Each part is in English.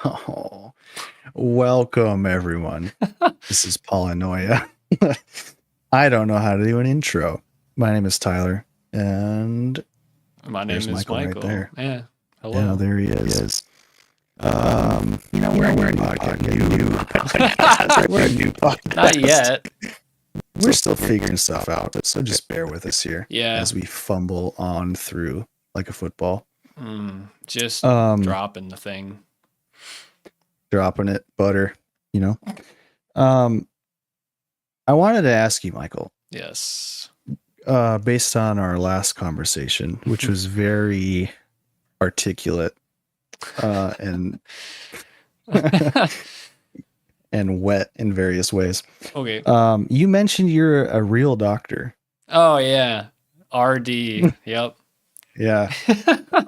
Oh, welcome everyone. This is Polynoia. I don't know how to do an intro. My name is Tyler, and My there's name is Michael right Michael. there. Yeah. Yeah, Hello. there he is. We're a new podcast. We're a new podcast. Not yet. We're still figuring stuff out, so just bear with us here Yeah. as we fumble on through like a football. Just Um, dropping the thing. dropping it, butter, you know. Um, I wanted to ask you, Michael. Yes. Based on our last conversation, which was very articulate and and wet in various ways. Okay. You mentioned you're a real doctor. Oh yeah. RD. Yep. Yeah.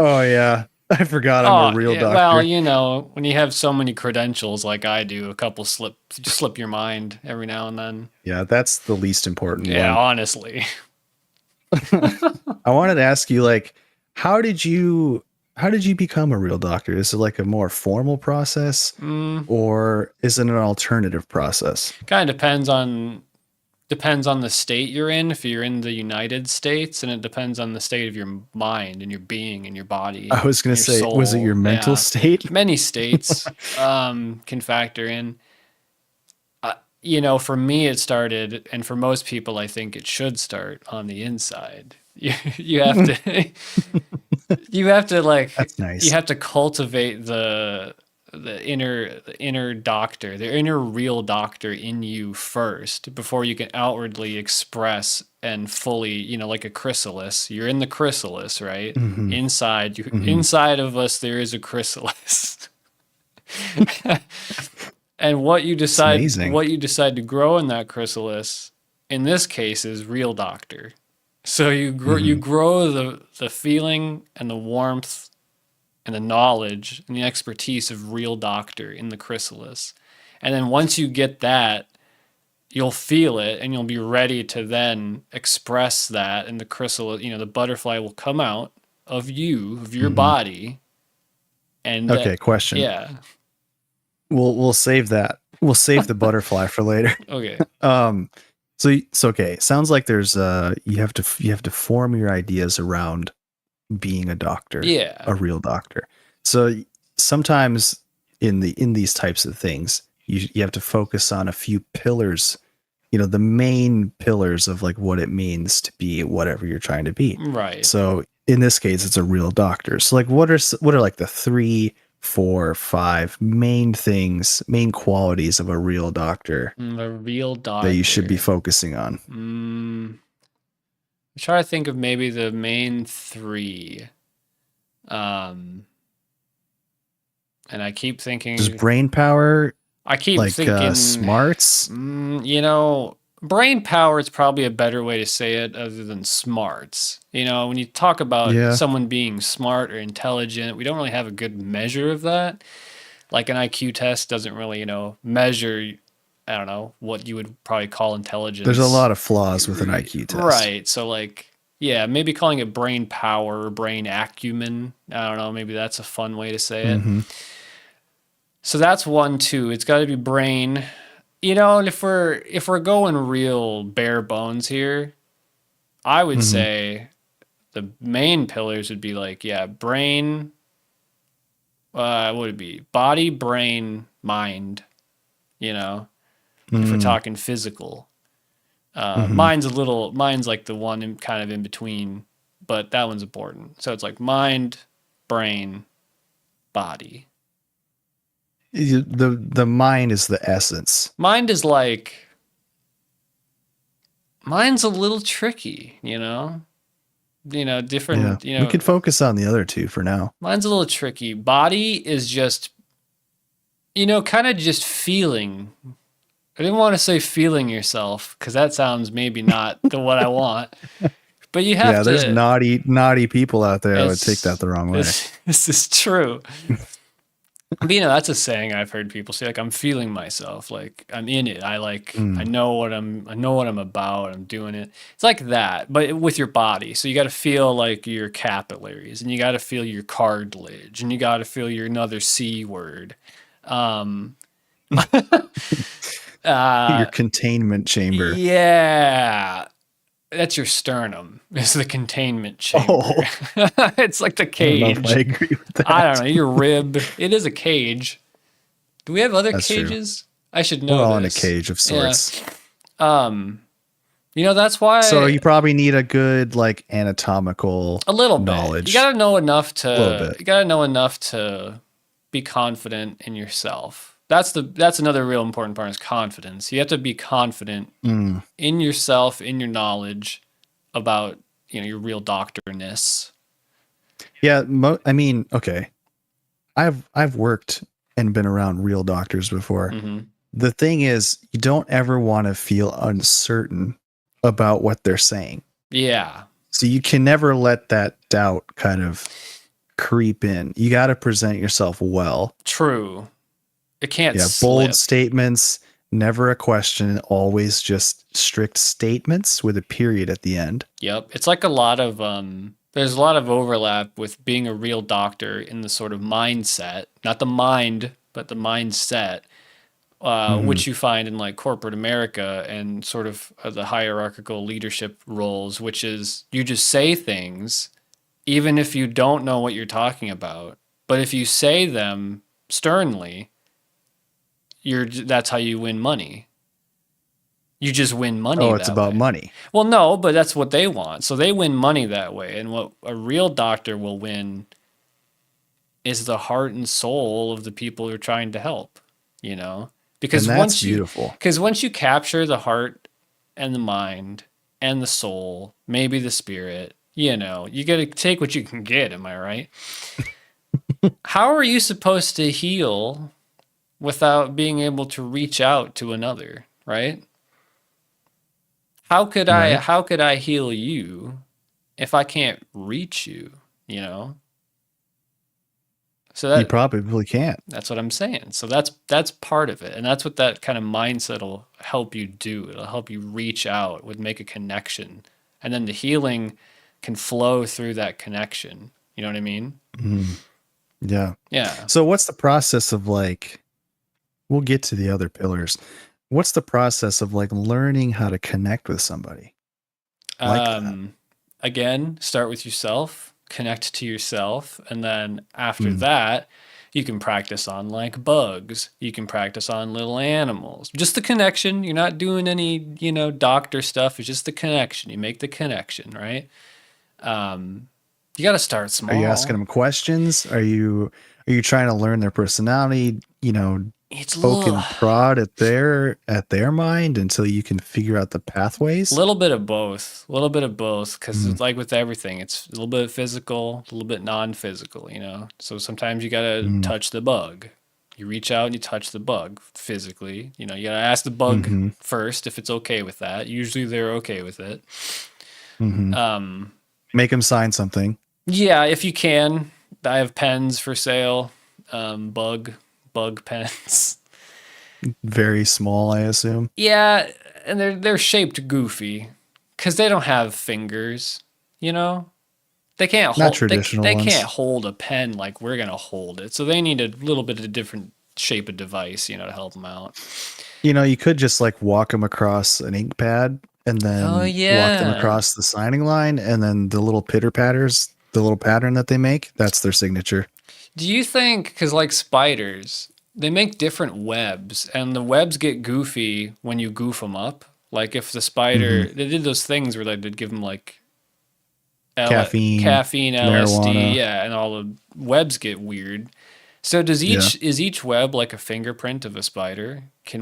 Oh yeah. I forgot I'm a Oh real yeah. doctor. Well, when you have so many credentials like I do, a couple slip your mind every now and then. Yeah, that's the least important Yeah, one. honestly. I wanted to ask you, like, how did you become a real doctor? Is it like a more formal process, or is it an alternative process? Kind of depends on the state you're in. If you're in the United States, and it depends on the state of your mind and your being and your body I was going and to your say, was it soul. your mental Yeah. state? Many states can factor in. For me, it started, and for most people, I think it should start on the inside. You have to, you have to That's nice. you have to cultivate the inner doctor, the inner real doctor in you first before you can outwardly express and fully, like a chrysalis. You're in the chrysalis, right? Mm-hmm. Inside of us there is a chrysalis. And what you decide to grow in that chrysalis, in this case, is real doctor. So you grow the feeling and the warmth and the knowledge and the expertise of real doctor in the chrysalis. And then once you get that, you'll feel it and you'll be ready to then express that in the chrysalis. The butterfly will come out of your body. And okay, question. Yeah. We'll save that. We'll save the butterfly for later. Okay. So it's okay. It sounds like there's you have to form your ideas around being a doctor. Yeah. A real doctor. So sometimes in these types of things, you have to focus on a few pillars, the main pillars of like what it means to be whatever you're trying to be. Right. So in this case, it's a real doctor. So like what are like the 3, 4, 5 main qualities of a real doctor? The real doctor that you should be focusing on. I'm trying to think of maybe the main 3. And I keep thinking, just brain power. I keep thinking smarts. Brain power is probably a better way to say it other than smarts. When you talk about someone being smart or intelligent, we don't really have a good measure of that. Like an IQ test doesn't really, measure, I don't know, what you would probably call intelligence. There's a lot of flaws with an IQ test. Right. So maybe calling it brain power or brain acumen. I don't know. Maybe that's a fun way to say it. Mm-hmm. So that's 1, 2. It's got to be brain. And if we're going real bare bones here, I would say the main pillars would be brain. What would it be? Body, brain, mind. If we're talking physical. Mine's like the one kind of in between, but that one's important. So it's like mind, brain, body. The mind is the essence. Mine's a little tricky, different, we could focus on the other 2 for now. Mine's a little tricky. Body is just, kind of just feeling. I didn't want to say feeling yourself because that sounds maybe not what I want. But you have to. Yeah, there's naughty people out there that would take that the wrong way. This is true. But that's a saying I've heard people say, like, I'm feeling myself, like I'm in it. I know what I'm about. I'm doing it. It's like that, but with your body. So you got to feel like your capillaries, and you got to feel your cartilage, and you got to feel your another C word. Um, Your uh, containment chamber. yeah, that's your sternum. Is the containment chamber. Oh, It's like the I don't know if I cage. agree with I don't that. know, your rib. It is a cage. Do we have other That's true. cages? I should We're know all in a this. cage of Yeah. sorts. Um, that's So why you probably need a good like anatomical a little bit. You knowledge. gotta know enough A little to bit. you gotta know enough to be confident in yourself. That's another real important part is confidence. You have to be confident Mm. in yourself, in your knowledge about, your real doctorness. Yeah, I mean, okay. I've worked and been around real doctors before. Hmm. The thing is, you don't ever want to feel uncertain about what they're saying. Yeah, So you can never let that doubt kind of creep in. You got to present yourself well. true. It can't Yeah, bold slip. statements, never a question, always just strict statements with a period at the end. Yep. It's like a lot of there's a lot of overlap with being a real doctor in the sort of mindset, not the mind, but the mindset, Mhm. which you find in like corporate America and sort of the hierarchical leadership roles, which is you just say things even if you don't know what you're talking about. But if you say them sternly, that's how you win money. You just win money Oh, it's that about way. money. Well, no, but that's what they want. So they win money that way. And what a real doctor will win is the heart and soul of the people you're trying to help, you know? And Because that's once you beautiful. because once you capture the heart and the mind and the soul, maybe the spirit, you got to take what you can get, am I right? How are you supposed to heal without being able to reach out to another, right? Right? How could I heal you if I can't reach you, you know? So You probably can't. that's what I'm saying. So that's part of it. And that's what that kind of mindset will help you do. It'll help you reach out, would make a connection. And then the healing can flow through that connection. You know what I mean? Mhm. Yeah. Yeah. So what's the process of like, we'll get to the other pillars. What's the process of like learning how to connect with somebody like that? Um Again, start with yourself, connect to yourself, and then after Mm. that, you can practice on like bugs. You can practice on little animals. Just the connection. You're not doing any, doctor stuff. It's just the connection. You make the connection, right? You got to start Are you asking small. them questions? Are you trying to learn their personality, It's a poke little, and prod at their mind until you can figure out the pathways? little bit of both. A little bit of both, because Mm. it's like with everything, it's a little bit physical, a little bit non-physical. So sometimes you got to Mm. touch the bug. You reach out and you touch the bug physically. You got to ask the bug Mm-hmm. first if it's okay with that. Usually they're okay with it. Mm-hmm. Um, Make them sign something. yeah, if you can. I have pens for sale. Bug pens. Very small, I assume. Yeah, and they're shaped goofy because they don't have fingers. You know, they can't Not hold traditional they can't ones. hold a pen like we're gonna hold it. So they need a little bit of a different shape of device, to help them out. You could just like walk them across an ink pad and Oh then walk them yeah. across the signing line, and then the little pitter patters, the little pattern that they make, that's their signature. Do you think because like spiders, they make different webs, and the webs get goofy when you goof them up? Like if the Hmm. spider, they did those things where they'd give them like Caffeine, caffeine, LSD, marijuana. yeah, and all the webs get weird. So Yeah. is each web like a fingerprint of a spider? Can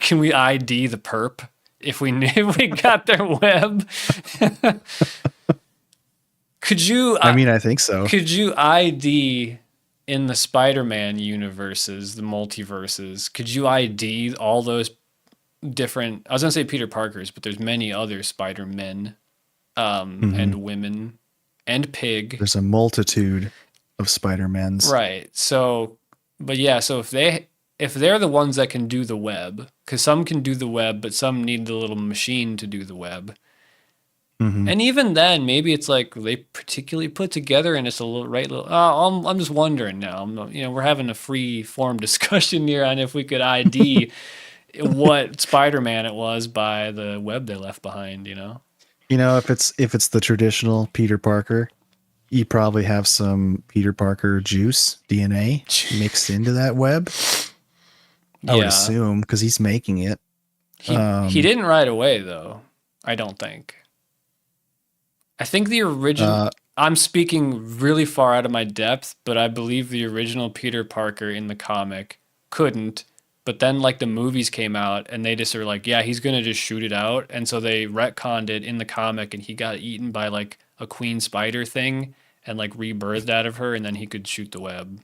can we ID the perp if we knew if we got their web? Could you I mean, I think so. could you ID in the Spider-Man universes, the multiverses? Could you ID all those different? I was gonna say Peter Parkers, but there's many other Spider-Men, Hmm. and women, and pig. There's a multitude of Spider-Mans. Right. So, but yeah, so if they're the ones that can do the web, because some can do the web, but some need the little machine to do the web. Hmm. And even then, maybe it's like they particularly put together and it's a little right little. I'm just wondering now. We're having a free form discussion here on if we could ID what Spider-Man it was by the web they left behind. If it's the traditional Peter Parker, you probably have some Peter Parker juice DNA mixed into that web. I would Yeah, assume because he's making it. he didn't right away though. I don't think. I think the original. Uh, I'm speaking really far out of my depth, but I believe the original Peter Parker in the comic couldn't. But then, like, the movies came out and they just are like, yeah, he's going to just shoot it out. And so they retconned it in the comic and he got eaten by, like, a queen spider thing and, like, rebirthed out of her and then he could shoot the web.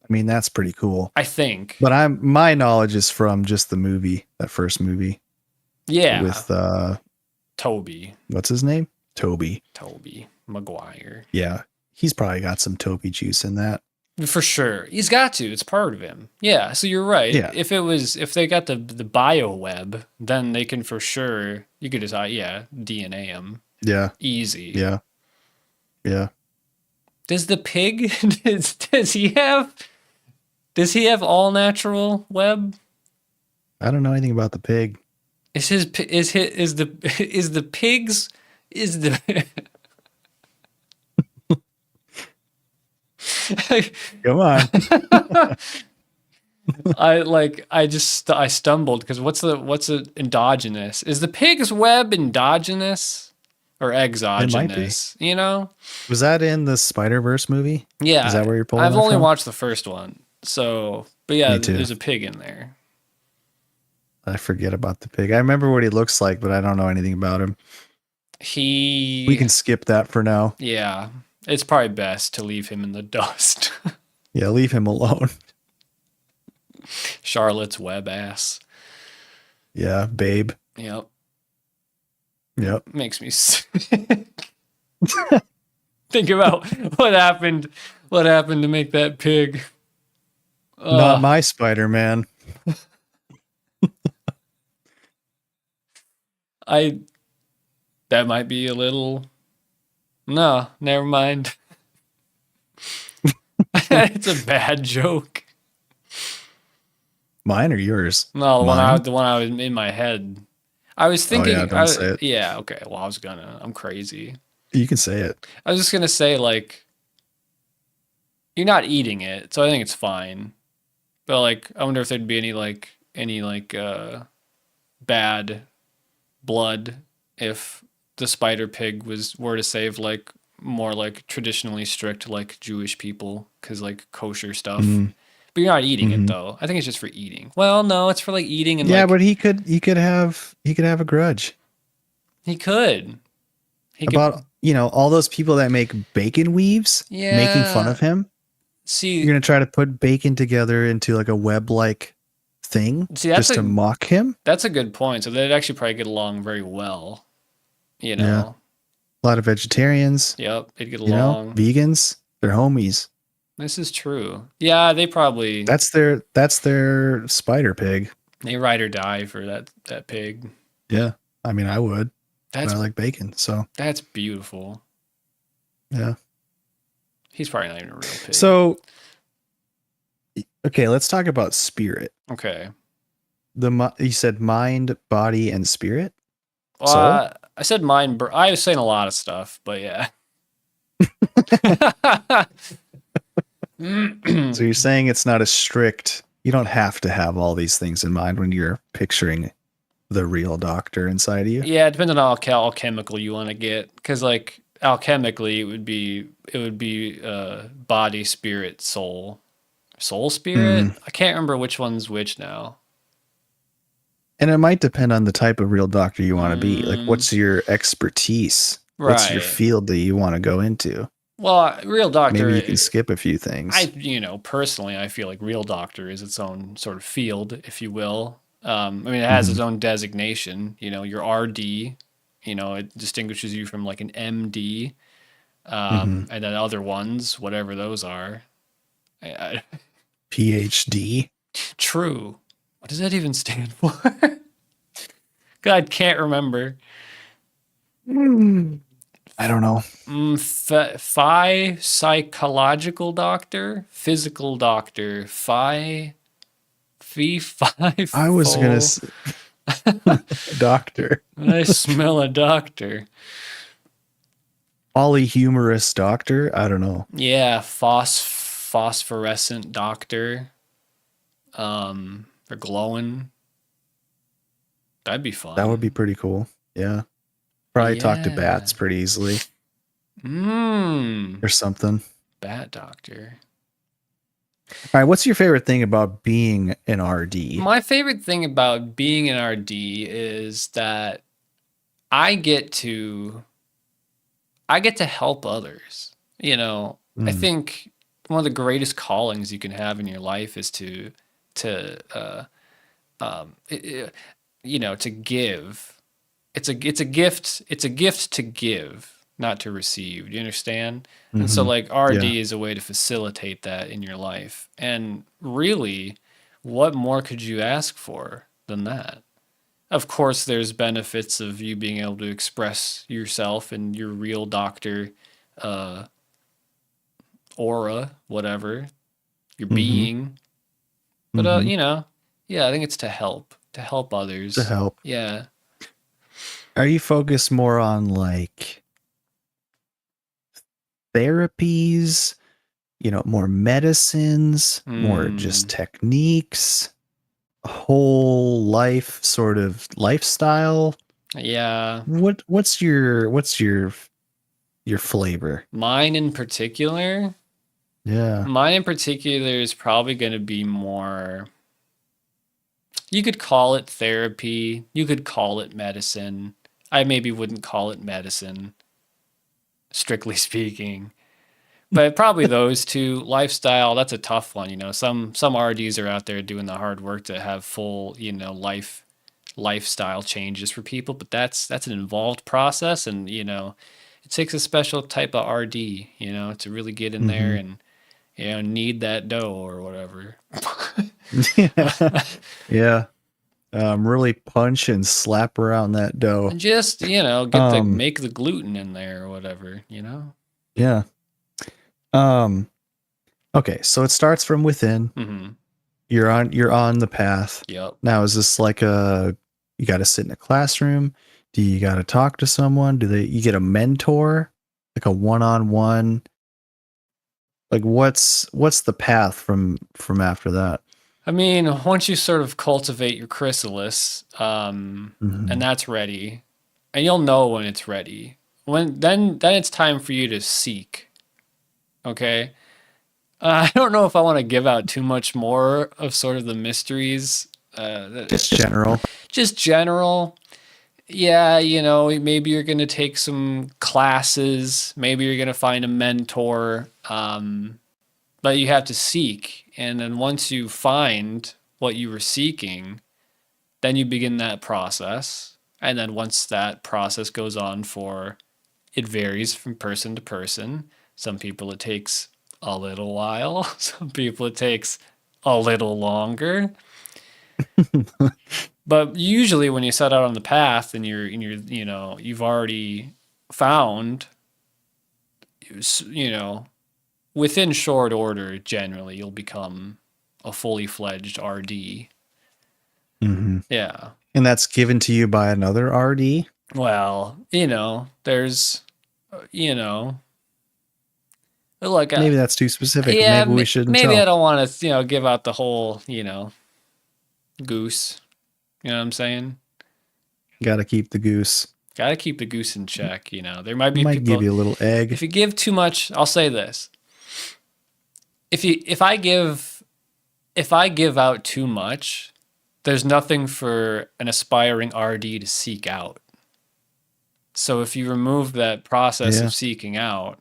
I mean, that's pretty cool. I think. But my knowledge is from just the movie, that first movie Yeah. with Toby what's his name? Toby. Maguire. Yeah. He's probably got some Toby juice in that. For sure. He's got to. It's part of him. Yeah, so you're right. Yeah. If they got the bio web, then they can for sure you could just DNA him. Yeah. Easy. Yeah. Yeah. Does the pig does he have all natural web? I don't know anything about the pig. Is the pig's is the Come on. I stumbled because what's the endogenous? Is the pig's web endogenous or exogenous? Was that in the Spider-Verse movie? Yeah. Is that where you're pulling I've that only from? watched the first one. So, but yeah, Me too. there's a pig in there. I forget about the pig. I remember what he looks like, but I don't know anything about him. We can skip that for now. Yeah. It's probably best to leave him in the dust. Yeah, leave him alone. Charlotte's web ass. Yeah, babe. Yep. Yep. Makes me sick. Think about what happened to make that pig. Not my Spider-Man. That might be a little. No, never mind. It's a bad joke. Mine or yours? No, the Mine? one I was in my head. I was thinking. yeah, don't say it. Yeah, okay. Well, I'm crazy. You can say it. I was just gonna say, like, you're not eating it, so I think it's fine. But like, I wonder if there'd be any bad blood if the spider pig were to save like more like traditionally strict like Jewish people because like kosher stuff. Mhm. But you're not eating it Mhm. though. I think it's just for eating. Well, no, it's for like eating and Yeah, like but he could have a grudge he could. about all those people that make bacon weaves making fun of him. See, You're gonna try to put bacon together into like a web-like thing that's just to mock him. That's a good point. So they'd actually probably get along very well. Yeah. A lot of vegetarians. Yep, they'd get along. Vegans. They're homies. This is true. Yeah, they probably That's their spider pig. they ride or die for that pig. Yeah. I mean, I would. That's I like bacon, so that's beautiful. yeah. He's probably not even a real pig. So, okay, let's talk about spirit. Okay. You said mind, body, and spirit. Well, I said mind. I was saying a lot of stuff, but yeah. So you're saying it's not as strict. You don't have to have all these things in mind when you're picturing the real doctor inside of you. Yeah, it depends on how alchemical you want to get, because like alchemically, it would be body, spirit, soul, spirit. I can't remember which one's which now. And it might depend on the type of real doctor you want to be. Like, what's your expertise? Right. What's your field that you want to go into? Well, real doctor. Maybe you can skip a few things. Personally, I feel like real doctor is its own sort of field, if you will. I mean, it has its own designation. Your RD. It distinguishes you from like an MD, and then other ones, whatever those are. PhD. True. What does that even stand for? God, can't remember. I don't know. Phi psychological doctor, physical doctor, phi fee fi I was gonna fo. say doctor. I smell a doctor. Polyhumorous doctor. I don't know. Yeah, phosphorescent doctor. They're glowing. That'd be That would be fun. pretty cool. Yeah. Probably talk to Yeah. bats pretty easily Mmm. or something. Bat doctor. All right. What's your favorite thing about being an RD? My favorite thing about being an RD is that I get to I get to help others. I Mm, think one of the greatest callings you can have in your life is to to give. It's a gift. It's a gift to give, not to receive. Do you understand? And so hmm. like Yeah. RD is a way to facilitate that in your life. And really, what more could you ask for than that? Of course, there's benefits of you being able to express yourself and your real doctor uh, aura, whatever, your Hmm. being. But Hmm. yeah, I think it's to help To others. help. Yeah. Are you focused more on like therapies, more medicines, more just Hmm. techniques, whole life sort of lifestyle? Yeah. What's your flavor? Mine in particular, Yeah. mine in particular is probably going to be more. You could call it therapy. You could call it medicine. I maybe wouldn't call it medicine, strictly speaking. But probably those two. Lifestyle, that's a tough one. Some RDs are out there doing the hard work to have full, lifestyle changes for people, but that's an involved process, and it takes a special type of RD, to really get in there Hmm. and need that dough or whatever. Yeah. Yeah. Really punch and slap around that dough. And just, get the Um, make the gluten in there or whatever. yeah. Um, okay, so it starts from within. Mm-hmm. You're on the path. Yep. Now, is this like you got to sit in a classroom? Do you got to talk to someone? You get a mentor, like a one-on-one? Like what's the path from after that? I mean, once you sort of cultivate your chrysalis, and Hmm. that's ready, and you'll know when it's ready. Then it's time for you to seek. Okay. I don't know if I want to give out too much more of sort of the mysteries. Just general. Just general. Yeah, maybe you're going to take some classes. Maybe you're going to find a mentor. But you have to seek. And then once you find what you were seeking, then you begin that process. And then once that process goes on it varies from person to person. Some people it takes a little while, some people it takes a little longer. But usually when you set out on the path and you've already found, you know, within short order, generally you'll become a fully fledged RD. Hmm. Yeah. And that's given to you by another RD? Well, there's, you know, like, Maybe that's too specific. yeah, Maybe we shouldn't maybe I tell. don't want to, give out the whole, goose. You know what I'm saying? Got to keep the goose. Got to keep the goose in check. There might be Might give people. you a little egg. If you give too much, I'll say this: if I give out too much, there's nothing for an aspiring RD to seek out. So if you remove that process Yeah. of seeking out,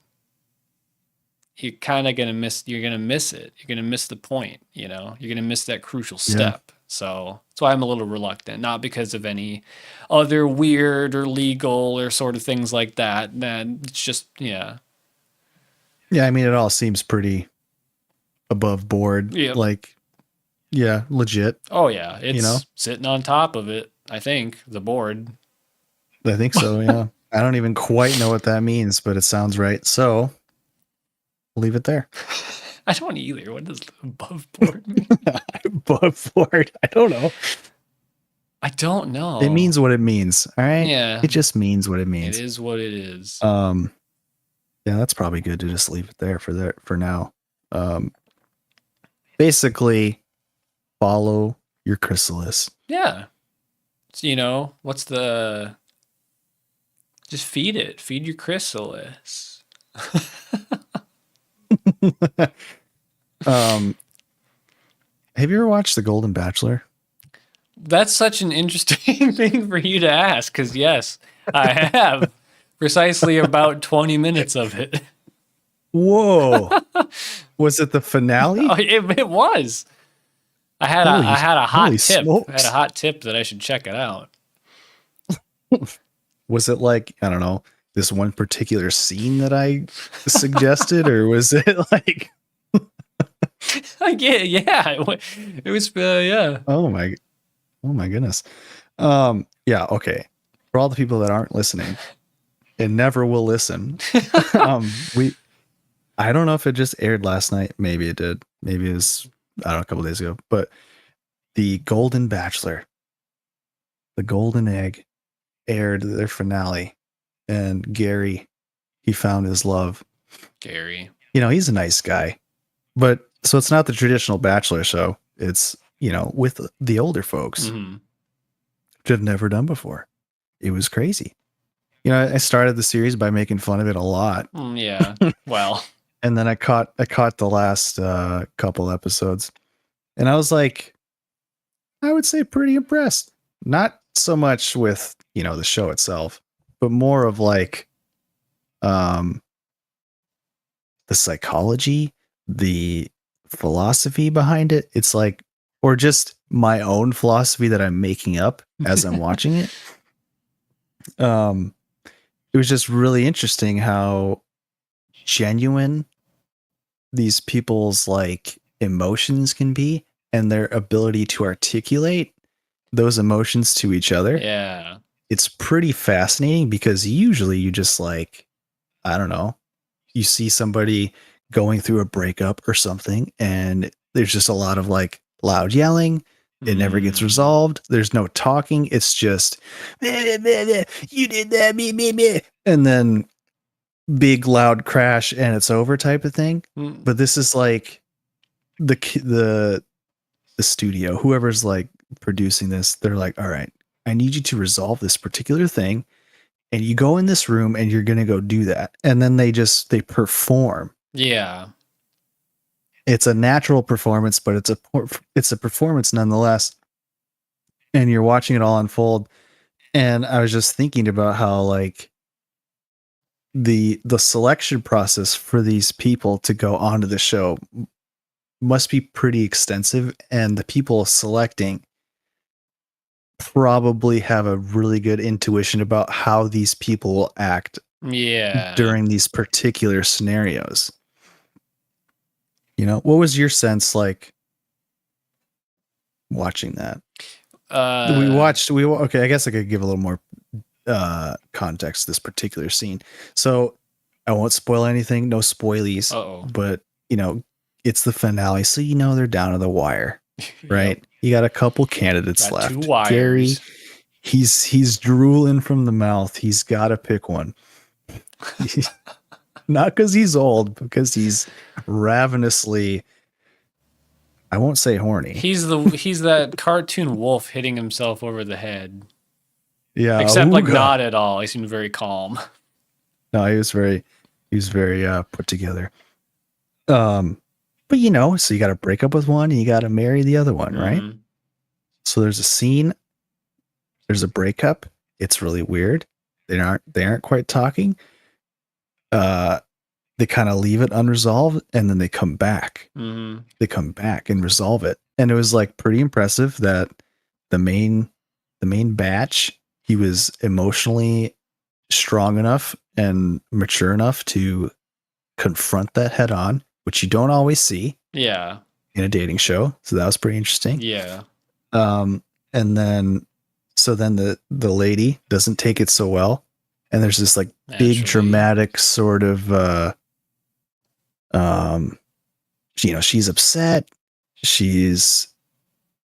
you're kind of gonna miss. You're gonna miss it. You're gonna miss the point. You're gonna miss that crucial Yeah. step. So that's why I'm a little reluctant, not because of any other weird or legal or sort of things like that. Then it's just, yeah, Yeah, I mean it all seems pretty above board. yep. Like, yeah, legit, Oh yeah, you know? it's sitting on top of it. I think the board. I think so, yeah. I don't even quite know what that means, but it sounds right. So we'll leave it there. I don't either. What does above board mean? Above board. I don't know. I don't know. It means what it means. All right. Yeah. It just means what it It means. is what it is. Yeah, that's probably good to just leave it there for now. Basically follow your chrysalis. Yeah. So, what's the... Just feed it. Feed your chrysalis. Have you ever watched The Golden Bachelor? That's such an interesting thing for you to ask, because yes, I have precisely about 20 minutes of it. Whoa. Was it the finale? Oh, it was. I had Holy- a hot holy tip. smokes. I had a hot tip that I should check it out. Was it like, I don't know, this one particular scene that I suggested, or was it like, Yeah, it was yeah. oh my goodness. Yeah, okay. For all the people that aren't listening and never will listen, I don't know if it just aired last night. Maybe it did. Maybe it was, I don't know, a couple days ago. But the Golden Bachelor, the Golden Egg, aired their finale, and Gary, he found his love. Gary. He's a nice guy, but so it's not the traditional Bachelor show. It's, with the older folks, Mm-hmm. which I've never done before. It was crazy. I started the series by making fun of it a lot. Yeah. Well, And then I caught the last couple episodes, and I was like, I would say pretty impressed. Not so much with the show itself, but more of like the psychology, the philosophy behind it. It's like, or just my own philosophy that I'm making up as I'm watching it. It was just really interesting how genuine these people's like emotions can be, and their ability to articulate those emotions to each other. yeah. It's pretty fascinating, because usually you just like, I don't know, you see somebody going through a breakup or something, and there's just a lot of like loud yelling. It never gets resolved. There's no talking. It's just, "Meh, meh, meh, you did that, me, me, me," and then big loud crash and it's over type of thing. Mm. But this is like the studio, whoever's like producing this, they're like, all right, I need you to resolve this particular thing, and you go in this room and you're gonna go do that. And then they perform. Yeah. It's a natural performance, but it's a performance nonetheless. And you're watching it all unfold. And I was just thinking about how like the selection process for these people to go onto the show must be pretty extensive, and the people selecting probably have a really good intuition about how these people will act Yeah. during these particular scenarios. What was your sense like watching that? Okay, I guess I could give a little more context to this particular scene. So I won't spoil anything, no spoilies. Uh-oh. But it's the finale, so they're down to the wire, right? Yep. You got a couple candidates Got left. 2 wires. Gary, he's drooling from the mouth. He's got to pick one. Not because he's old, because he's ravenously, I won't say horny. He's that cartoon wolf hitting himself over the head. Yeah, Except like ooga. not at all. He seemed very calm. No, he was very put together. But so you got to break up with one and you got to marry the other one, right? Mhm. So there's a scene, there's a breakup. It's really weird. They aren't quite talking. They kind of leave it unresolved, and then they come back. Mhm. They come back and resolve it. And it was like pretty impressive that the main batch, he was emotionally strong enough and mature enough to confront that head on, which you don't always see Yeah. in a dating show. So that was pretty interesting. Yeah. And then the lady doesn't take it so well, and there's this like big Naturally. dramatic sort of um she's upset, she's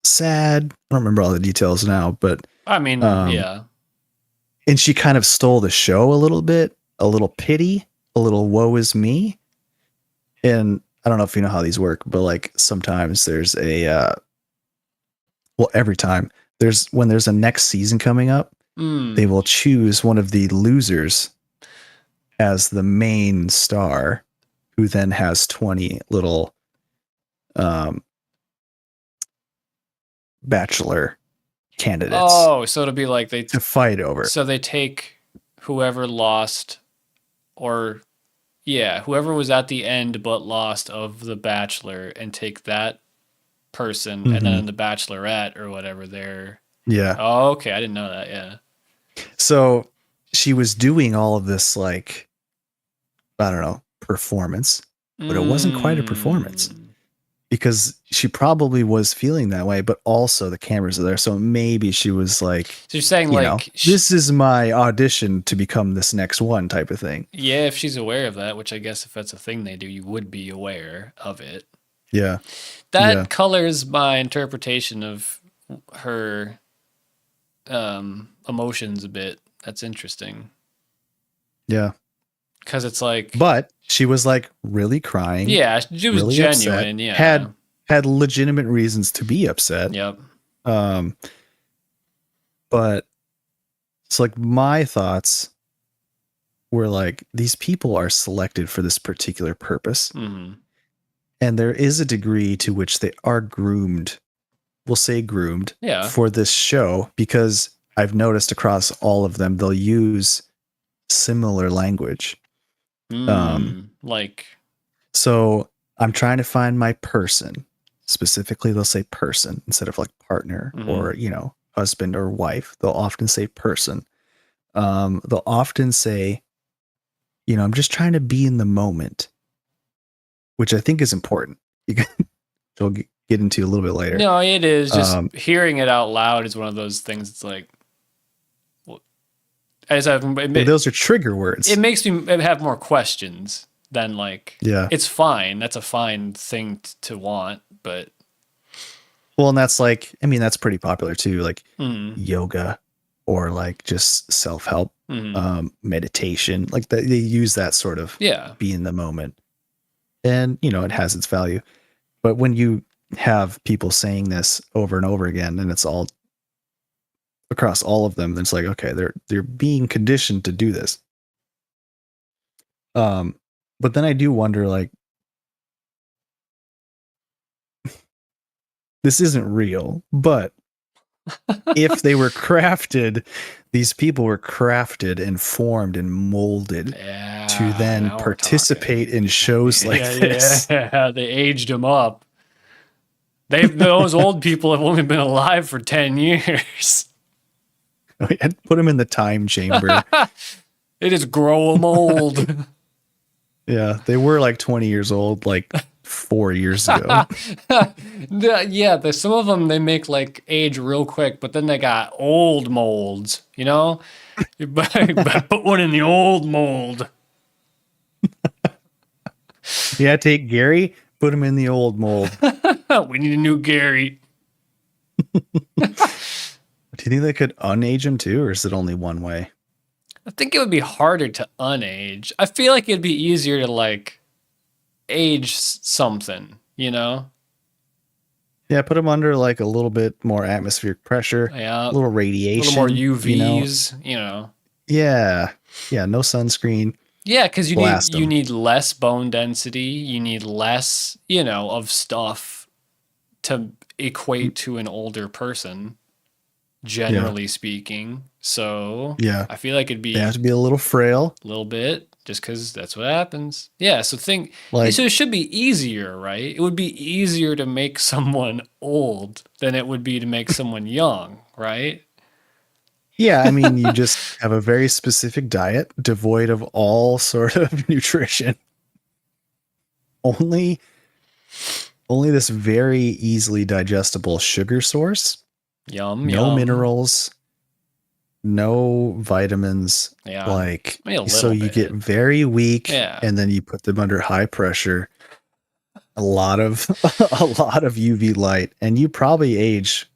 sad. I don't remember all the details now, but I mean, um yeah. and she kind of stole the show a little bit, a little pity, a little woe is me. And I don't know if you know how these work, but like sometimes there's a well, every time there's a next season coming up, they Mm. will choose one of the losers as the main star, who then has 20 little um, Bachelor candidates Oh, so it'll be like to fight over. so they take whoever lost, or yeah, whoever was at the end but lost of The Bachelor, and take that person, and Mm-hmm. then the Bachelorette or whatever they're. Yeah. Oh, okay, I didn't know that. Yeah. So she was doing all of this, like, I don't know, performance, but it wasn't quite a performance Mm. because she probably was feeling that way, but also the cameras are there. So maybe she was like, So you're saying like, this is my audition to become this next one type of thing. yeah, if she's aware of that, which I guess if that's a thing they do, you would be aware of it. Yeah. Yeah. That colors my interpretation of her emotions a bit. That's interesting Yeah. because it's like, But she was like really crying, yeah, she was really upset, genuine. Yeah. had legitimate reasons to be upset. Yep. Um, but it's like my thoughts were like, these people are selected for this particular purpose. Mm-hmm. And there is a degree to which they are groomed, we'll say groomed, Yeah. for this show, because I've noticed across all of them, they'll use similar language. Like, So I'm trying to find my person. Specifically, they'll say person instead of like partner or, husband or wife. They'll often say person. They'll often say, I'm just trying to be in the moment, which I think is important. We'll get into a little bit later. no, it is just hearing it out loud is one of those things. It's like, those are trigger words. It makes me have more questions than like, yeah, it's fine. That's a fine thing to want, but. Well, and that's like, that's pretty popular too, like Mm. yoga or like just self-help, Mm. meditation, like that. They use that sort of be in the moment, and it has its value. But when you have people saying this over and over again, and it's all across all of them, then it's like, okay, they're being conditioned to do this. But then I do wonder, like, this isn't real, but if they were crafted, these people were crafted and formed and molded to then participate in shows like this. Yeah, they aged them up. Those old people have only been alive for 10 years. I'd put them in the time chamber. They just grow them old. Yeah, they were like 20 years old, like 4 years ago. Yeah, some of them they make like age real quick, but then they got old molds. You better put one in the old mold. Yeah, take Gary, put him in the old mold. We need a new Gary. Do you think they could unage him too, or is it only one way? I think it would be harder to unage. I feel like it'd be easier to like age something, Yeah, put him under like a little bit more atmospheric pressure, Yeah, a little radiation, a little more UVs, Yeah, no sunscreen. Yeah, because you need less bone density. You need less, of stuff to equate to an older person, generally speaking. So yeah, I feel like they have to be a little frail, a little bit, just because that's what happens. Yeah, so so it should be easier, right? It would be easier to make someone old than it would be to make someone young, right? Yeah, you just have a very specific diet devoid of all sort of nutrition. Only this very easily digestible sugar source. Yum, no yum. minerals, no vitamins. Yeah. Like, I mean, a so little you get bit. very weak, Yeah. and then you put them under high pressure. A lot of a lot of UV light, and you probably age,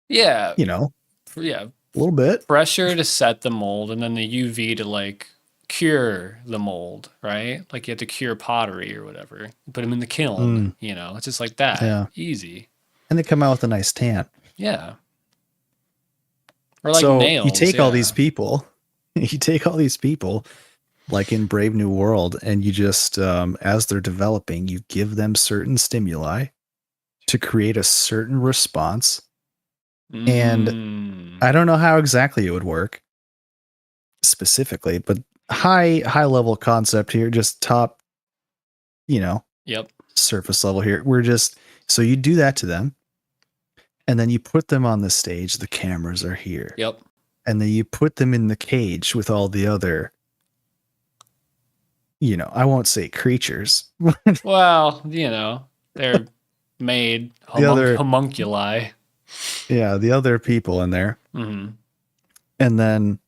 Yeah. you know, Yeah. a little bit. Pressure to set the mold and then the UV to like cure the mold, right? Like you have to cure pottery or whatever. You put them in the kiln, Mm, you know, it's just like that. yeah, Easy. and they come out with a nice tan. Yeah. Or like So you nails. take all these Yeah. people, you take all these people, like in Brave New World, and you just, as they're developing, you give them certain stimuli to create a certain response. And Mm. I don't know how exactly it would work specifically, but high level concept here, just top, you know, Yep. surface level here. We're just, so you do that to them, and then you put them on the stage. The cameras are here, Yep. and then you put them in the cage with all the other, I won't say creatures, Well, you know, they're made the other, homunculi. yeah, the other people in there. Mm-hmm. And then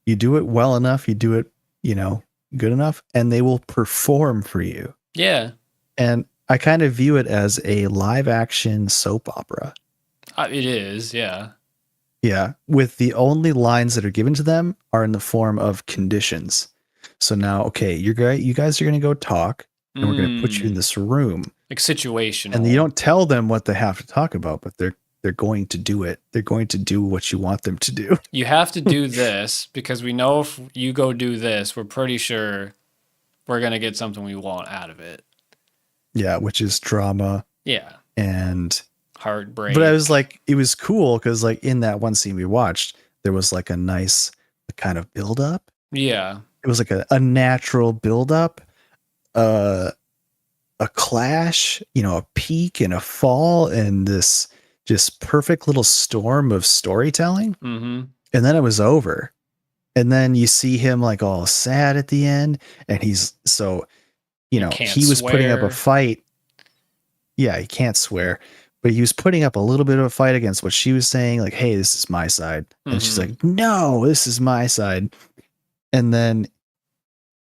you do it well enough, you do it, good enough, and they will perform for you. Yeah. And I kind of view it as a live action soap opera. It is. Yeah. Yeah, with the only lines that are given to them are in the form of conditions. So now, okay, you guys are going to go talk, and we're going to put you in this room. Like And you situational. don't tell them what they have to talk about, but they're going to do it. They're going to do what you want them to do. You have to do this because we know if you go do this, we're pretty sure we're going to get something we want out of it. Yeah, which is drama. Yeah. And Heartbreak. but I was like, it was cool because like in that one scene we watched, there was like a nice kind of build up. Yeah. It was like a natural build up, a clash, a peak and a fall, and this just perfect little storm of storytelling. Mm-hmm. And then it was over. And then you see him like all sad at the end, and he's so, he was putting up a fight. Yeah, he can't swear, but he was putting up a little bit of a fight against what she was saying, like, hey, this is my side. And she's like, no, this is my side. And then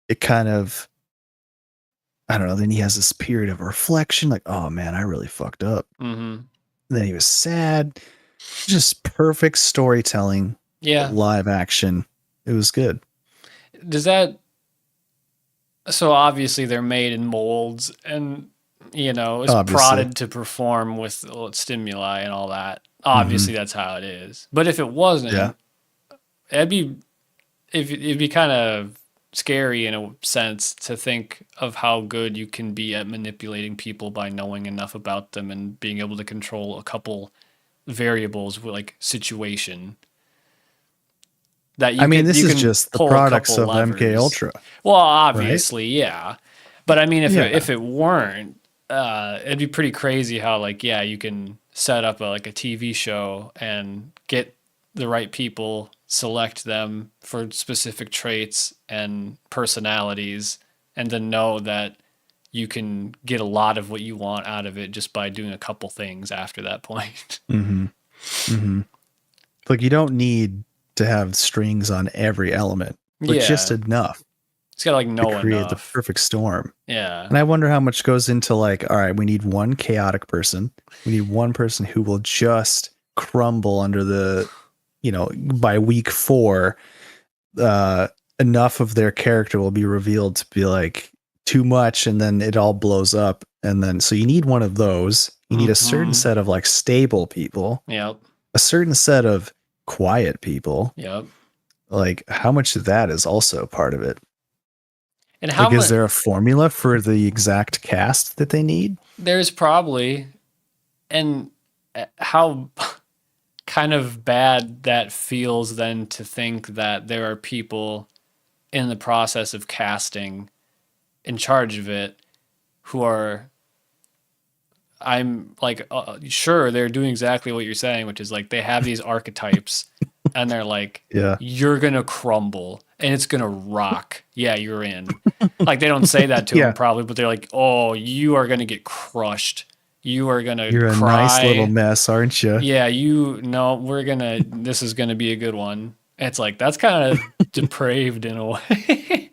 it kind of, I don't know, then he has this period of reflection, like, oh man, I really fucked up. Mm-hmm. Then he was sad. Just perfect storytelling. Yeah. Live action. It was good. Does that, so obviously they're made in molds and, it's prodded to perform with stimuli and all that. Obviously that's how it is. But if it wasn't, it'd be kind of scary in a sense to think of how good you can be at manipulating people by knowing enough about them and being able to control a couple variables with like situation. That this is just the products of MK Ultra. Well, obviously, right? Yeah. But I mean, if it weren't, it'd be pretty crazy how like, yeah, you can set up a TV show and get the right people, select them for specific traits and personalities, and then know that you can get a lot of what you want out of it just by doing a couple things after that point. Mm-hmm. Mm-hmm. Like you don't need to have strings on every element, but just enough. It's got to create enough. The perfect storm. Yeah. And I wonder how much goes into like, all right, we need one chaotic person. We need one person who will just crumble under the, by week 4, enough of their character will be revealed to be like too much, and then it all blows up. And then, so you need one of those. You need a certain set of like stable people. Yep. A certain set of quiet people. Yep. Like how much of that is also part of it. And how is there a formula for the exact cast that they need? There's probably. And how kind of bad that feels then to think that there are people in the process of casting in charge of it who are, I'm like, sure, they're doing exactly what you're saying, which is like they have these archetypes and they're like, yeah, you're going to crumble and it's going to rock. Yeah, you're in. Like they don't say that to him probably, but they're like, oh, you are going to get crushed. You are going to You're a nice little mess, aren't you? Yeah, this is going to be a good one. It's like that's kind of depraved in a way.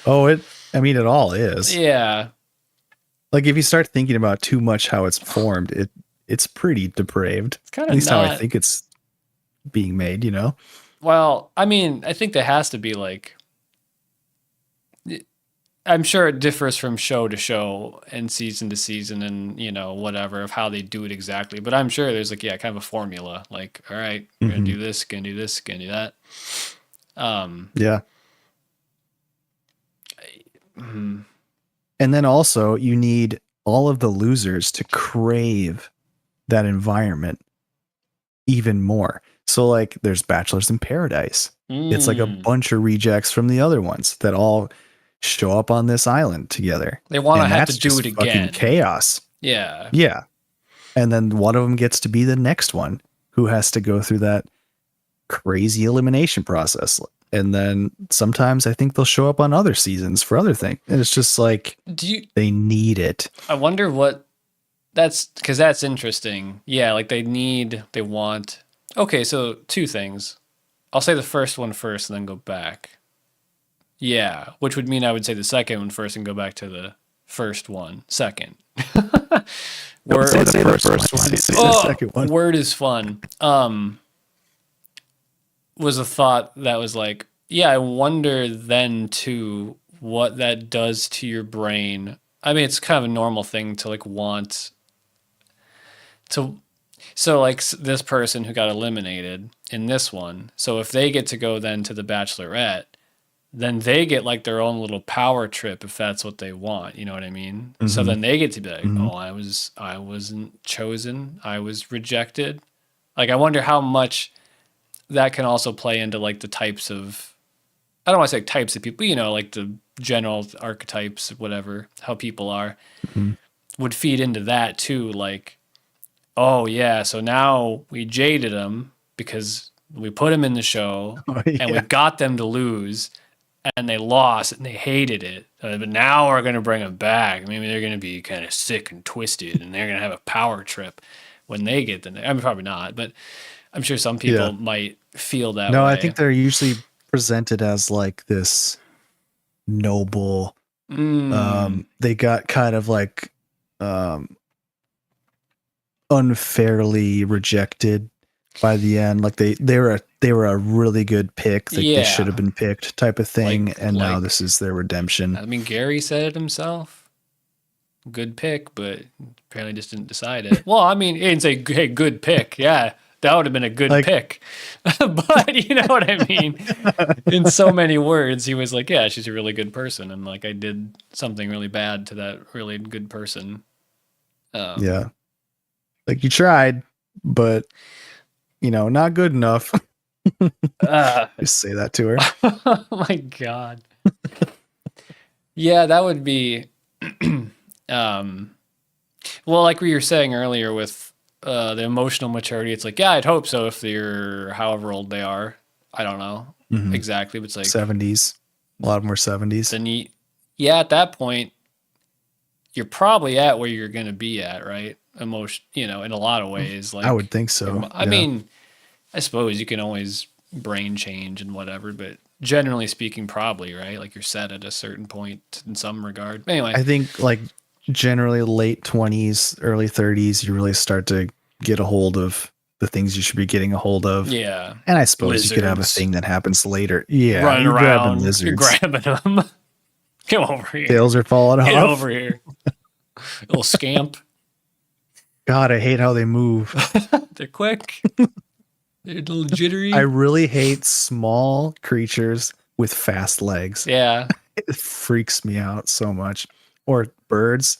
Oh, I mean, it all is. Yeah, Like if you start thinking about too much how it's formed, it's pretty depraved. it's kind At of least how I not. think it's being made, you know? Well, I mean, I think there has to be like. I'm sure it differs from show to show and season to season and, whatever of how they do it exactly. But I'm sure there's like, yeah, kind of a formula. Like, all right, we're gonna Hmm. do this, gonna do this, gonna do that. Um, Yeah. hmm, And then also you need all of the losers to crave that environment even more. So like there's Bachelors in Paradise. It's like a mm. bunch of rejects from the other ones that all show up on this island together. They want to And have to that's do just it fucking again. chaos. Yeah. Yeah. And then one of them gets to be the next one who has to go through that crazy elimination process. And then sometimes I think they'll show up on other seasons for other things. And it's just like Do you? they need it. I wonder what that's because that's interesting. Yeah, like they want. Okay, so two things. I'll say the first one first and then go back. Yeah, which would mean I would say the second one first and go back to the first one second. Don't say Word, the first one, say the second one. word is fun. Was a thought that was like, yeah, I wonder then too what that does to your brain. I mean, it's kind of a normal thing to like want to. So like this person who got eliminated in this one. So if they get to go then to the Bachelorette, then they get like their own little power trip if that's what they want. You know what I mean? So Mm-hmm. then they get to be like, Mm-hmm. oh, I wasn't chosen. I was rejected. Like I wonder how much that can also play into like the types of I don't want to say types of people, like the general archetypes, whatever, how people are Mm-hmm. would feed into that too. Like, oh yeah, so now we jaded them because we put them in the show Oh, and we yeah. got them to lose and they lost and they hated it. But now we're going to bring them back. Maybe they're going to be kind of sick and twisted and they're going to have a power trip when they get the, I mean, probably not, but I'm sure some Yeah. people might feel that No, I way. think they're usually presented as like this noble. They got kind of like um, unfairly rejected by the end. Like they were a really good pick. Like they should have Yeah. been picked, type of thing. And now Like, this is their redemption. I mean, Gary said it himself. Good pick, but apparently just didn't decide it. Well, I mean, he didn't say, hey, good pick. Yeah, that would have been a good Like- pick. But you know what I mean? In so many words, he was like, yeah, she's a really good person. And like, I did something really bad to that really good person. Yeah. Like you tried, but not good enough. Just say that to her. Oh my God. Yeah, that would be, well, like we were saying earlier with the emotional maturity, it's like, yeah, I'd hope so if they're however old they are. I don't know Mhm. exactly, but it's like 70s. A lot of them were 70s. then yeah, at that point, you're probably at where you're going to be at, right? Emotion, in a lot of ways. Like I would think so. I yeah. mean, I suppose you can always brain change and whatever, but generally speaking, probably, right? Like you're set at a certain point in some regard. Anyway, I think like generally late 20s, early 30s, you really start to get a hold of the things you should be getting a hold of. yeah. And I suppose you could have a Lizards. thing that happens later. Yeah. Running You're grabbing around, lizards. you're grabbing them. Come over here. Tails are falling Get off. over here. Little scamp. God, I hate how they move. They're quick. They're a little jittery. I really hate small creatures with fast legs. Yeah. It freaks me out so much. Or birds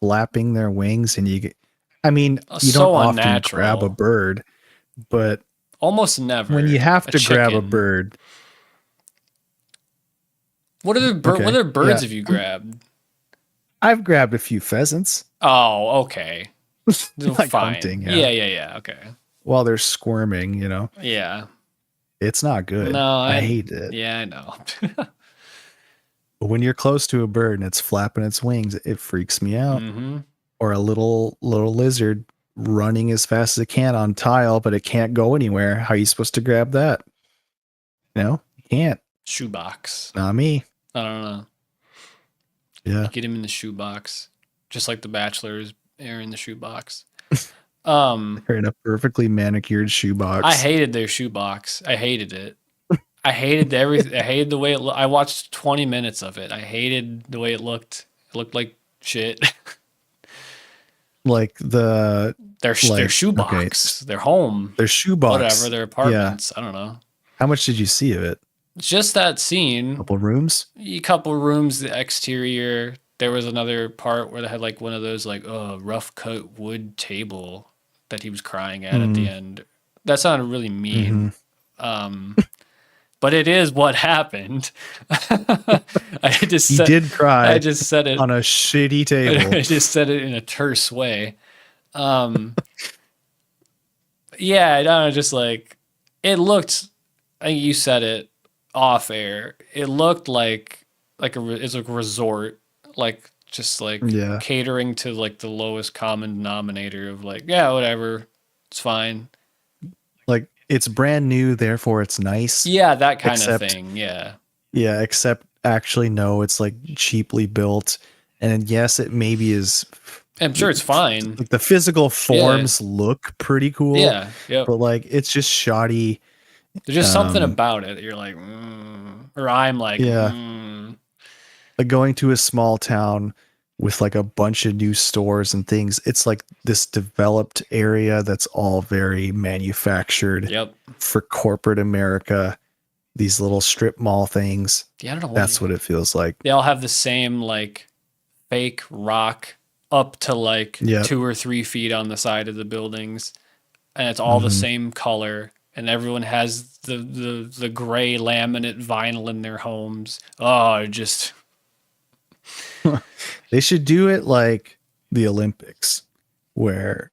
flapping their wings and you So don't often unnatural. grab a bird, but Almost never. when you have to grab a chicken. bird, What other Okay, what other birds yeah. have you grabbed? I've grabbed a few pheasants Oh, okay. Like Fine. hunting, Yeah. yeah. Yeah. Okay. while they're squirming, Yeah. It's not good. No, I hate it. Yeah, I know. But when you're close to a bird and it's flapping its wings, it freaks me out. Hmm. Or a little lizard running as fast as it can on tile, but it can't go anywhere. How are you supposed to grab that? No, you can't. Shoebox. Not me. I don't know. Yeah. Get him in the shoebox, just like the Bachelors are in the shoebox. They're in a perfectly manicured I shoebox. hated their shoebox. I hated it. I hated I hated the way it looked. I watched 20 minutes of it. I hated the way it looked. It looked like shit. Like the their like shoebox, their home, their shoebox. whatever, their Yeah. apartments. I don't know. How much did you see of it? Just that scene. Couple rooms? A couple rooms, the exterior. There was another part where they had like one of those like rough cut wood table that he was crying at the end. That sounded really mean. But it is what happened. I just He did cry. I just said it on a shitty table. I just said it in a terse way. Yeah, I don't know, just like it looked. I think you said it off air. It looked like it's a resort, like just like Yeah. catering to like the lowest common denominator of like, yeah, whatever, it's fine. Like it's brand new, therefore it's nice. Yeah, that kind of thing. Yeah. Yeah, except actually no, it's like cheaply built. And yes, it maybe is. I'm sure it's fine. Like the physical forms look pretty cool. Yeah. Yep. But like it's just shoddy. There's just something about it that you're like, or I'm like, Like going to a small town with like a bunch of new stores and things. It's like this developed area that's all very manufactured. Yep. For corporate America. These little strip mall things. Yeah, I don't know. That's what it feels like. They all have the same like fake rock up to like 2 or 3 feet on the side of the buildings, and it's all the same color. And everyone has the gray laminate vinyl in their homes. Oh, just they should do it like the Olympics, where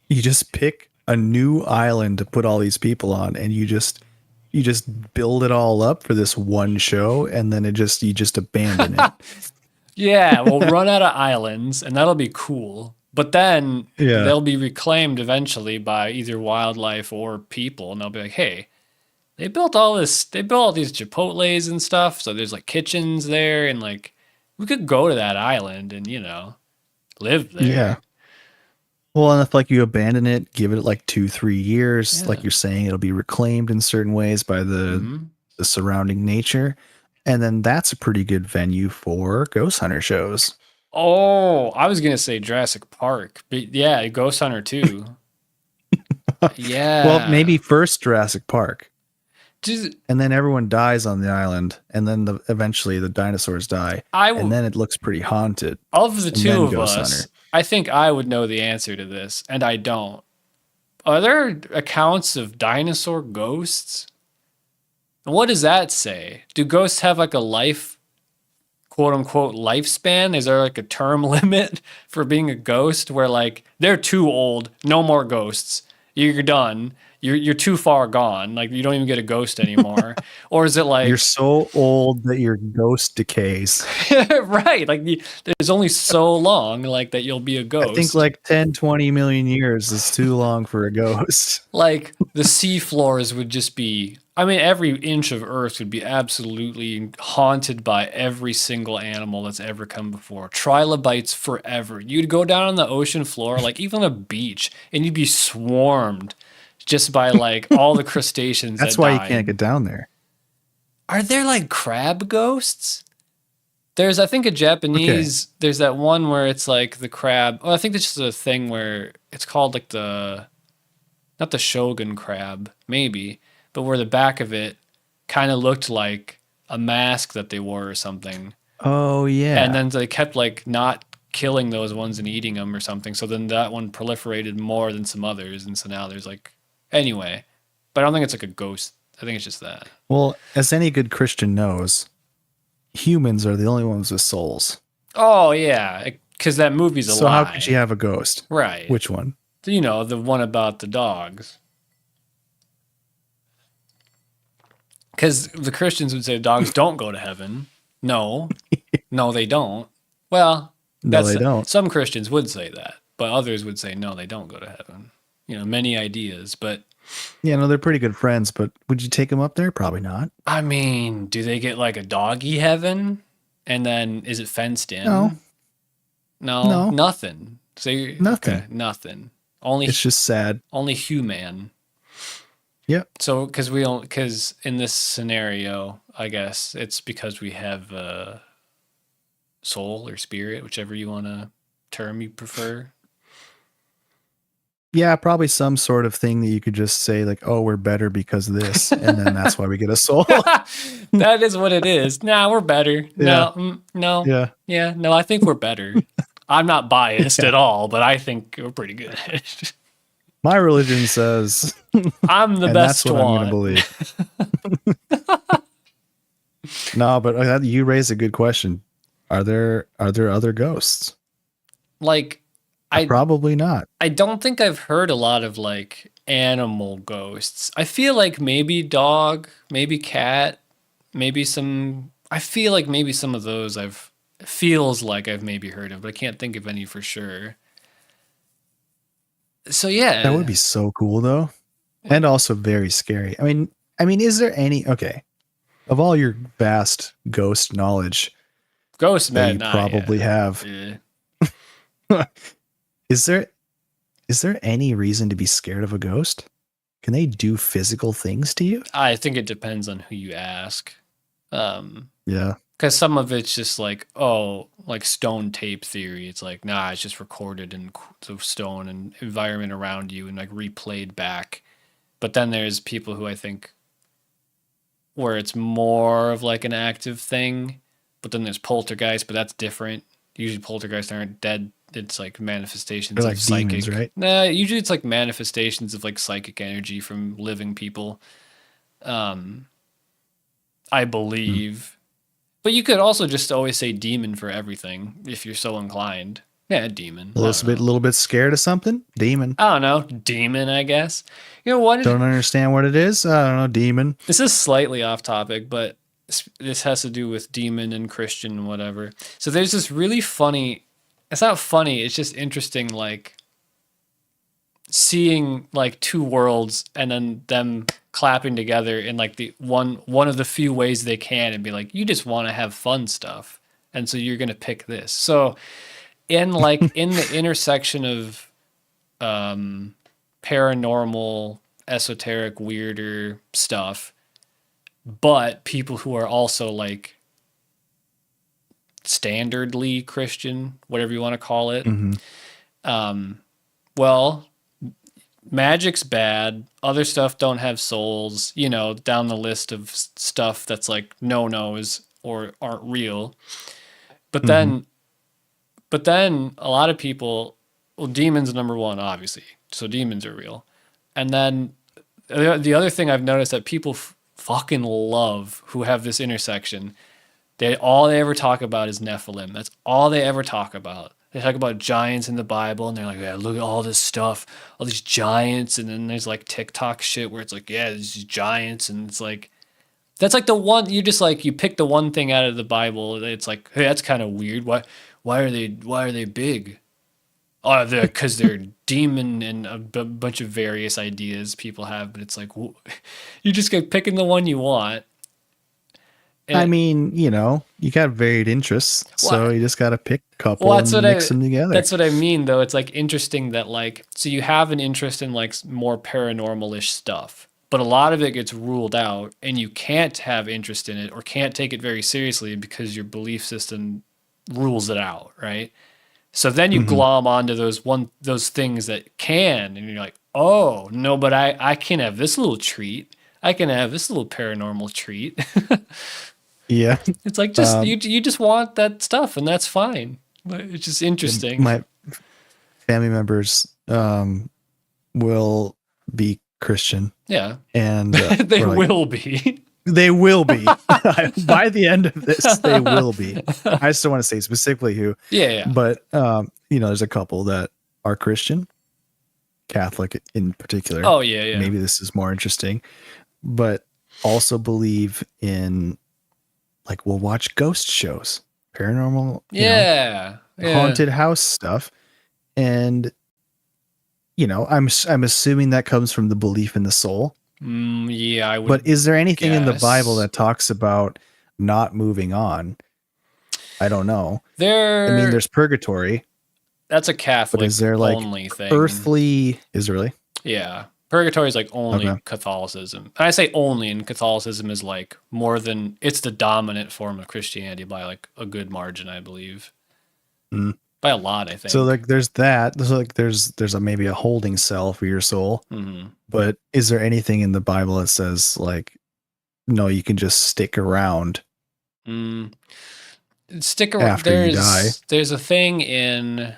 you just pick a new island to put all these people on, and you just build it all up for this one show, and then you just abandon it. Yeah, we'll run out of islands, and that'll be cool. But then they'll be reclaimed eventually by either wildlife or people, and they'll be like, hey, they built all these Chipotles and stuff, so there's like kitchens there, and like we could go to that island and, live there. Yeah. Well, and if like you abandon it, give it like 2-3 years, like you're saying, it'll be reclaimed in certain ways by the surrounding nature. And then that's a pretty good venue for ghost hunter shows. Oh, I was going to say Jurassic Park, but yeah, Ghost Hunter too. Yeah. Well, maybe first Jurassic Park. Just, and then everyone dies on the island, and then eventually the dinosaurs die. And then it looks pretty haunted. Of the two of us, I think I would know the answer to this, and I don't. Are there accounts of dinosaur ghosts? And what does that say? Do ghosts have like a life, quote unquote, lifespan? Is there like a term limit for being a ghost where like they're too old, no more ghosts, you're done, you're too far gone, like you don't even get a ghost anymore? Or is it like you're so old that your ghost decays? Right, like there's only so long like that you'll be a ghost. I think like 10-20 million years is too long for a ghost. Like the sea floors would just be, I mean, every inch of earth would be absolutely haunted by every single animal that's ever come before. Trilobites forever. You'd go down on the ocean floor, like even a beach, and you'd be swarmed just by like all the crustaceans. That's why you can't get down there. Are there like crab ghosts? There's, I think, a Japanese, there's that one where it's like the crab. Oh, I think it's just a thing where it's called like not the Shogun crab, maybe, but where the back of it kind of looked like a mask that they wore or something. Oh, yeah. And then they kept like not killing those ones and eating them or something. So then that one proliferated more than some others. And so now there's like, anyway, but I don't think it's like a ghost. I think it's just that. Well, as any good Christian knows, humans are the only ones with souls. Oh, yeah. Because that movie's a lie. So how could you have a ghost? Right. Which one? You know, the one about the dogs. Because the Christians would say dogs don't go to heaven. No. No, they don't. Well, no, they don't. Some Christians would say that, but others would say, no, they don't go to heaven. You know, many ideas, but Yeah, no, they're pretty good friends, but would you take them up there? Probably not. I mean, do they get like a doggy heaven? And then is it fenced No, in? No, no, nothing. So okay, nothing. nothing. Only It's just sad. only human. Yep. So because in this scenario, I guess it's because we have soul or spirit, whichever you want to term you prefer. Yeah, probably some sort of thing that you could just say like, "Oh, we're better because of this," and then that's why we get a soul. That is what it is. Nah, we're better. Yeah, No, no, yeah, yeah, no. I think we're better. I'm not biased yeah. at all, but I think we're pretty good. My religion says, I'm the and that's best what I'm going to one. believe. No, but you raised a good question. Are there other ghosts? Like, I Probably not. I don't think I've heard a lot of like animal ghosts. I feel like maybe dog, maybe cat, maybe some. I feel like maybe some of those feels like I've maybe heard of, but I can't think of any for sure. So That would yeah, be so cool though, and also very scary. I mean, is there any okay of all your vast ghost knowledge ghost that man, you nah, probably yeah, have? yeah. Is there is there any reason to be scared of a ghost? Can they do physical things to you? I think it depends on who you ask. Um, Yeah. because some of it's just like, oh, like stone tape theory. It's like, nah, it's just recorded in the stone and environment around you and like replayed back. But then there's people who I think where it's more of like an active thing. But then there's poltergeist, but that's different. Usually poltergeists aren't dead. It's like They're manifestations of like demons, psychic. right? Nah, usually it's like manifestations of like psychic energy from living people. Um, I Hmm. believe. But you could also just always say demon for everything if you're so inclined. Yeah, demon. A I don't know. little bit scared of something? Demon. I don't know. Demon, I guess. You know what? Don't understand what it is? I don't know, demon. This is slightly off topic, but this has to do with demon and Christian and whatever. So there's this really funny. It's not funny. It's just interesting, like seeing like two worlds and then them clapping together in like the one of the few ways they can and be like, you just want to have fun stuff, and so you're gonna pick this. So in the intersection of paranormal, esoteric, weirder stuff, but people who are also like standardly Christian, whatever you want to call it. Hmm. Well, magic's bad. Other stuff don't have souls. You know, down the list of stuff that's like no nos or aren't real. But Hmm. then, but then a lot of people, well, demons number one, obviously. So demons are real. And then the other thing I've noticed that people fucking love who have this intersection. All they ever talk about is Nephilim. That's all they ever talk about. They talk about giants in the Bible, and they're like, "Yeah, look at all this stuff, all these giants." And then there's like TikTok shit where it's like, "Yeah, these giants," and it's like that's like the one you just like you pick the one thing out of the Bible. It's like, hey, that's kind of weird. Why are they big? Oh, they're because they're demon and bunch of various ideas people have. But it's like you just get picking the one you want. I And mean, you got varied interests, so what? you just got to pick a Well, couple and mix them together. that's what I mean though. It's like interesting that like so you have an interest in like more paranormal-ish stuff, but a lot of it gets ruled out and you can't have interest in it or can't take it very seriously because your belief system rules it out, right? So then you Hmm. glom onto those things that can and you're like, "Oh, no, but I can have this little treat. I can have this little paranormal treat." Yeah. It's like just Um, you just want that stuff and that's fine. But it's just interesting. my family members will be Christian, Yeah. and They we're like, will be. they will be by the end of this. They will be. I just don't want to say specifically who, Yeah, yeah. but there's a couple that are Christian, Catholic in particular. Oh, yeah, yeah. Maybe this is more interesting, but also believe in like we'll watch ghost shows, paranormal, Yeah. Yeah. haunted house stuff, and I'm assuming that comes from the belief in the soul. Yeah, I But would is there anything in the Bible guess. that talks about not moving on? I don't know. I mean, There, there's purgatory, that's a but is Catholic there like only thing. earthly? Is there really? Yeah. Purgatory is like only Okay. Catholicism. And I say only, and Catholicism is like more than it's the dominant form of Christianity by like a good margin, I believe. Mm. By a lot, I So think. like there's that. There's a maybe a holding cell for your soul. Hmm. But is there anything in the Bible that says like no, you can just stick around Mm. Stick around. after you die? There's a thing in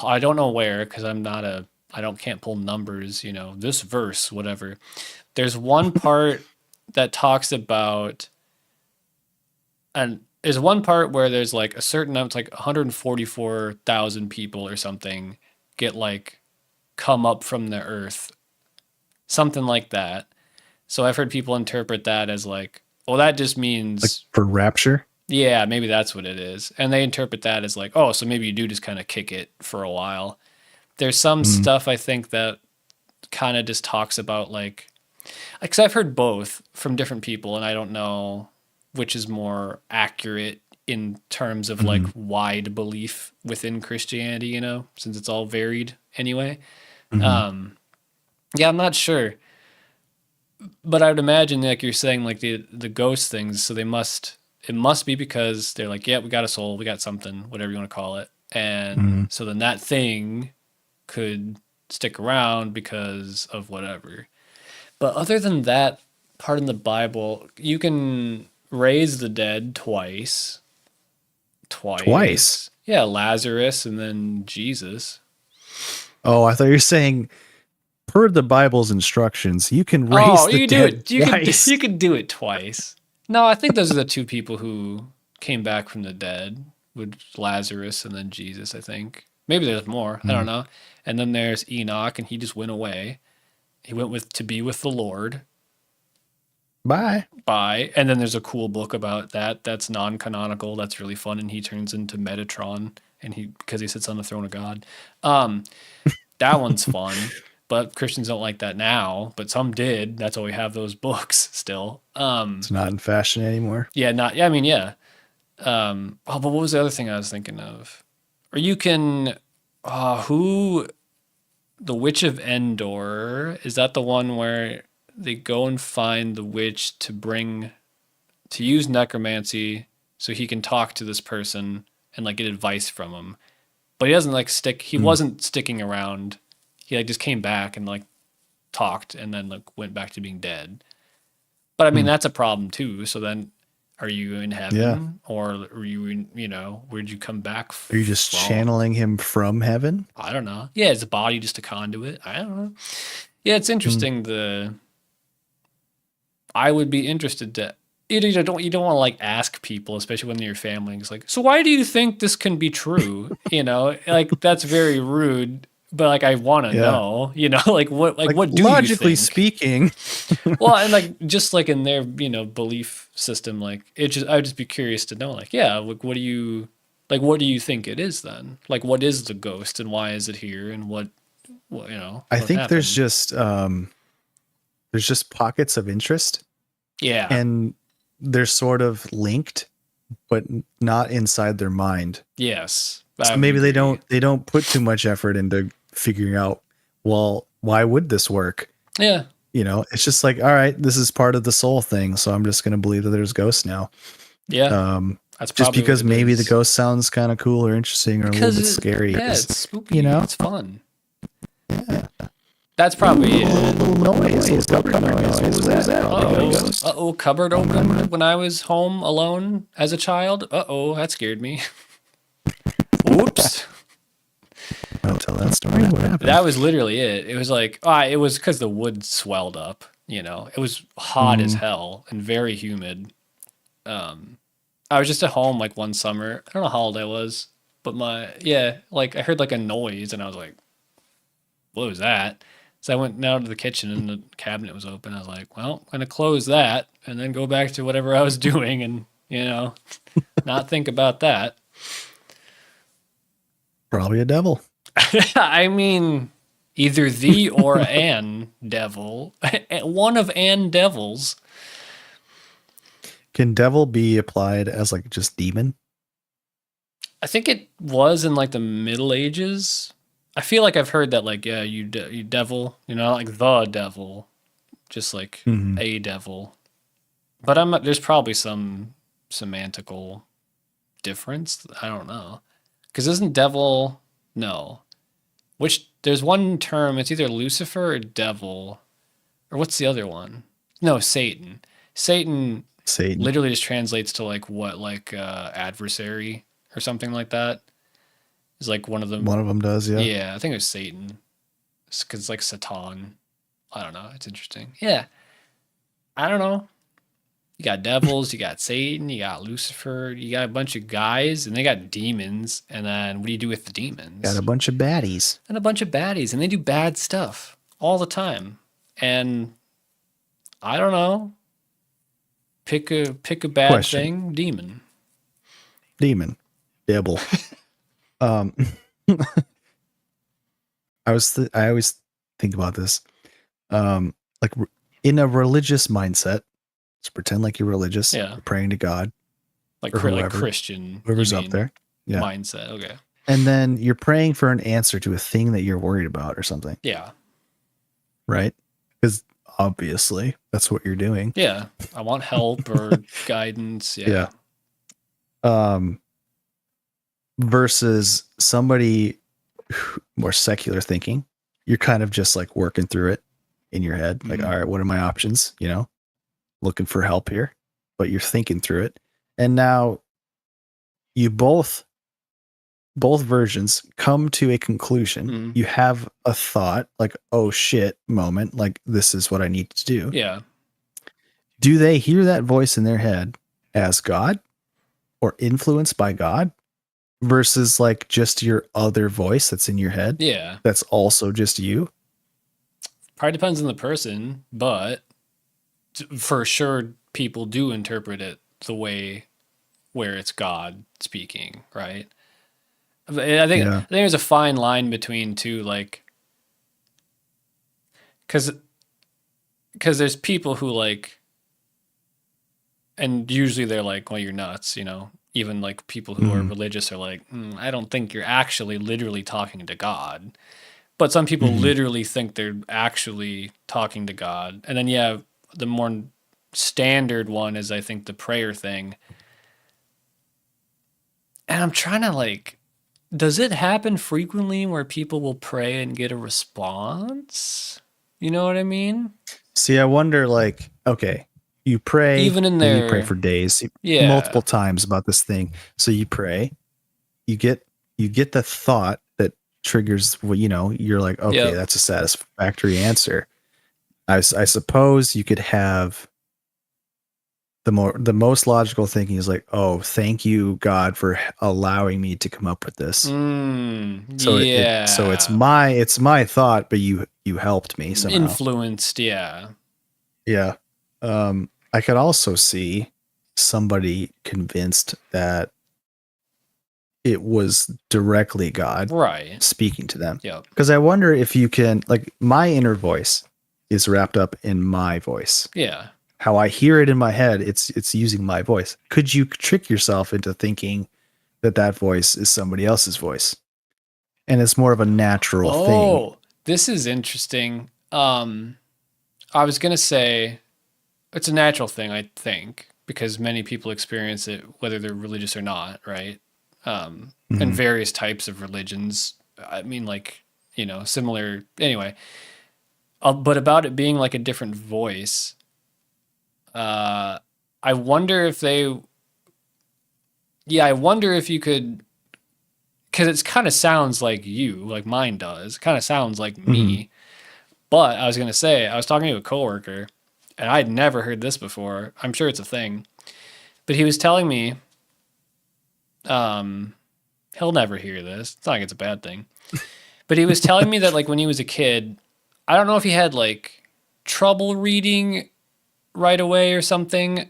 I don't know where because I don't can't pull numbers, this verse, whatever. There's one part that talks about and there's one part where there's like a certain number, it's like 144,000 people or something get like come up from the earth, something like that. So I've heard people interpret that as like, well, that just Like means, for rapture? yeah, maybe that's what it is. And they interpret that as like, oh, so maybe you do just kind of kick it for a while. There's some Mm. stuff I think that kind of just talks about like, because I've heard both from different people, and I don't know which is more accurate in terms of like Mm. wide belief within Christianity, since it's all varied anyway. Mm. Um, yeah, I'm not sure, but I would imagine like you're saying like the ghost things, so it must be because they're like, yeah, we got a soul, we got something, whatever you want to call it, and Mm. so then that thing could stick around because of whatever. But other than that part in the Bible, you can raise the dead twice. Twice. Twice. Yeah, Lazarus and then Jesus. Oh, I thought you were saying per the Bible's instructions, you can raise Oh, the you can do dead it. You can twice. you can do it twice. No, I think those are the two people who came back from the dead, with Lazarus and then Jesus, I think. Maybe there's more. I don't Mm. know. And then there's Enoch and he just went away. He went with to be with the Lord. Bye. By and then there's a cool book about that's non-canonical, that's really fun, and he turns into Metatron, and he because he sits on the throne of God. um that one's fun, but Christians don't like that now, but some did. That's why we have those books still. It's not in fashion anymore. Yeah, not yeah, I mean, yeah. Oh, but what was the other thing I was thinking of? Or you can who the Witch of Endor, is that the one where they go and find the witch to use necromancy so he can talk to this person and like get advice from him. But he doesn't like he Mm. wasn't sticking around. He like just came back and like talked and then like went back to being dead. But I mean Mm. that's a problem too. So then are you in Yeah. heaven or are you in, where'd you come back Are you just from? channeling him from heaven? I don't know. Yeah, is the body just a conduit? I don't know. Yeah, it's Mm. interesting. I would be interested to you don't want to like ask people, especially when they're your family. It's like, so why do you think this can be true? Like that's very rude. But like I want to Yeah. know, like Like what do you logically think? speaking. Well, and like just like in their belief system, like I would just be curious to know, like yeah, like what do you think it is then? Like what is the ghost and why is it here and I what think happened? there's just pockets of interest Yeah. and they're sort of linked but not inside their mind. Yes. I So would maybe agree. they don't put too much effort into figuring out, well, why would this work? Yeah. It's just like, all right, this is part of the soul thing, so I'm just going to believe that there's ghosts now. Yeah. Um, That's just probably what because it maybe the is. ghost sounds kind of cool or interesting or a little Because bit scary yeah, because, it's you spooky. know, It's fun. That's probably it. little noise, little cupboard noise. What was that? Probably a Uh-oh. ghost. Uh-oh, cupboard opened when I was home alone as a child. Uh-oh, that scared me. Oops. I'll tell that story. What happened? That was literally it. It was like, it was because the wood swelled up, It was hot as Mm. hell and very humid. I was just at home like one summer. I don't know how old I was, but like I heard like a noise and I was like, what was that? So I went down to the kitchen and the cabinet was open. I was like, well, I'm gonna close that and then go back to whatever I was doing and, not think about that. Probably a devil. I mean, either the or an devil. One of an devils. Can devil be applied as like just demon? I think it was in like the Middle Ages. I feel like I've heard that, like, yeah, you devil, like the devil, just like Mm-hmm. a devil. But I'm not, there's probably some semantical difference. I don't know. Because isn't devil, no. Which, there's one term, it's either Lucifer or devil. Or what's the other one? No, Satan. Satan Satan. literally just translates to like what, like adversary or something like that. Is like one of them. One of them does, yeah. Yeah, I think it was Satan. Because it's like Satan. I don't know. It's interesting. Yeah. I don't know. You got devils, you got Satan, you got Lucifer, you got a bunch of guys, and they got demons. And then what do you do with the demons? Got a bunch of baddies. And a bunch of baddies, and they do bad stuff all the time. And I don't know. Pick a bad Question. thing, demon. Demon. Devil. um I always think about this. Like in a religious mindset, just pretend like you're religious, Yeah. you're praying to God. Like, or whoever, like Christian. Whoever's up there. Yeah. Mindset. Okay. And then you're praying for an answer to a thing that you're worried about or something. Yeah. Right? Because obviously that's what you're doing. Yeah. I want help or guidance. Yeah. Versus somebody more secular thinking, you're kind of just like working through it in your head. Like, all right, what are my options? Looking for help here, but you're thinking through it. And now you both versions come to a conclusion. You have a thought, like, oh shit moment, like this is what I need to do. Yeah. Do they hear that voice in their head as God or influenced by God versus like just your other voice that's in your head? Yeah. That's also just you? Probably depends on the person, but for sure people do interpret it the way where it's God speaking, right? I think there's a fine line between two, like, because there's people who like, and usually they're like, well, you're nuts, even like people who are religious are like, I don't think you're actually literally talking to God. But some people literally think they're actually talking to God. And then, yeah, the more standard one is, I think, the prayer thing. And I'm trying to, like, does it happen frequently where people will pray and get a response? You know what I mean? See, I wonder, like, okay, you pray, even in and their, you pray for days, yeah, multiple times about this thing. So you pray, you get the thought that triggers, you're like, okay, that's a satisfactory answer. I suppose you could have the most logical thinking is like, oh, thank you, God, for allowing me to come up with this. So it's my thought, but you helped me somehow. Influenced, yeah. I could also see somebody convinced that it was directly God speaking to them. Yeah. Because I wonder if you can, like, my inner voice is wrapped up in my voice. Yeah. How I hear it in my head, it's using my voice. Could you trick yourself into thinking that voice is somebody else's voice? And it's more of a natural thing. Oh, this is interesting. I was going to say it's a natural thing, I think, because many people experience it, whether they're religious or not, right? And various types of religions. I mean, like, similar. Anyway, but about it being like a different voice, I wonder if I wonder if you could, because it kind of sounds like you, like mine does. It kind of sounds like me. But I was going to say, I was talking to a coworker, and I'd never heard this before. I'm sure it's a thing. But he was telling me, he'll never hear this. It's not like it's a bad thing. But he was telling me that, like, when he was a kid, I don't know if he had, like, trouble reading right away or something.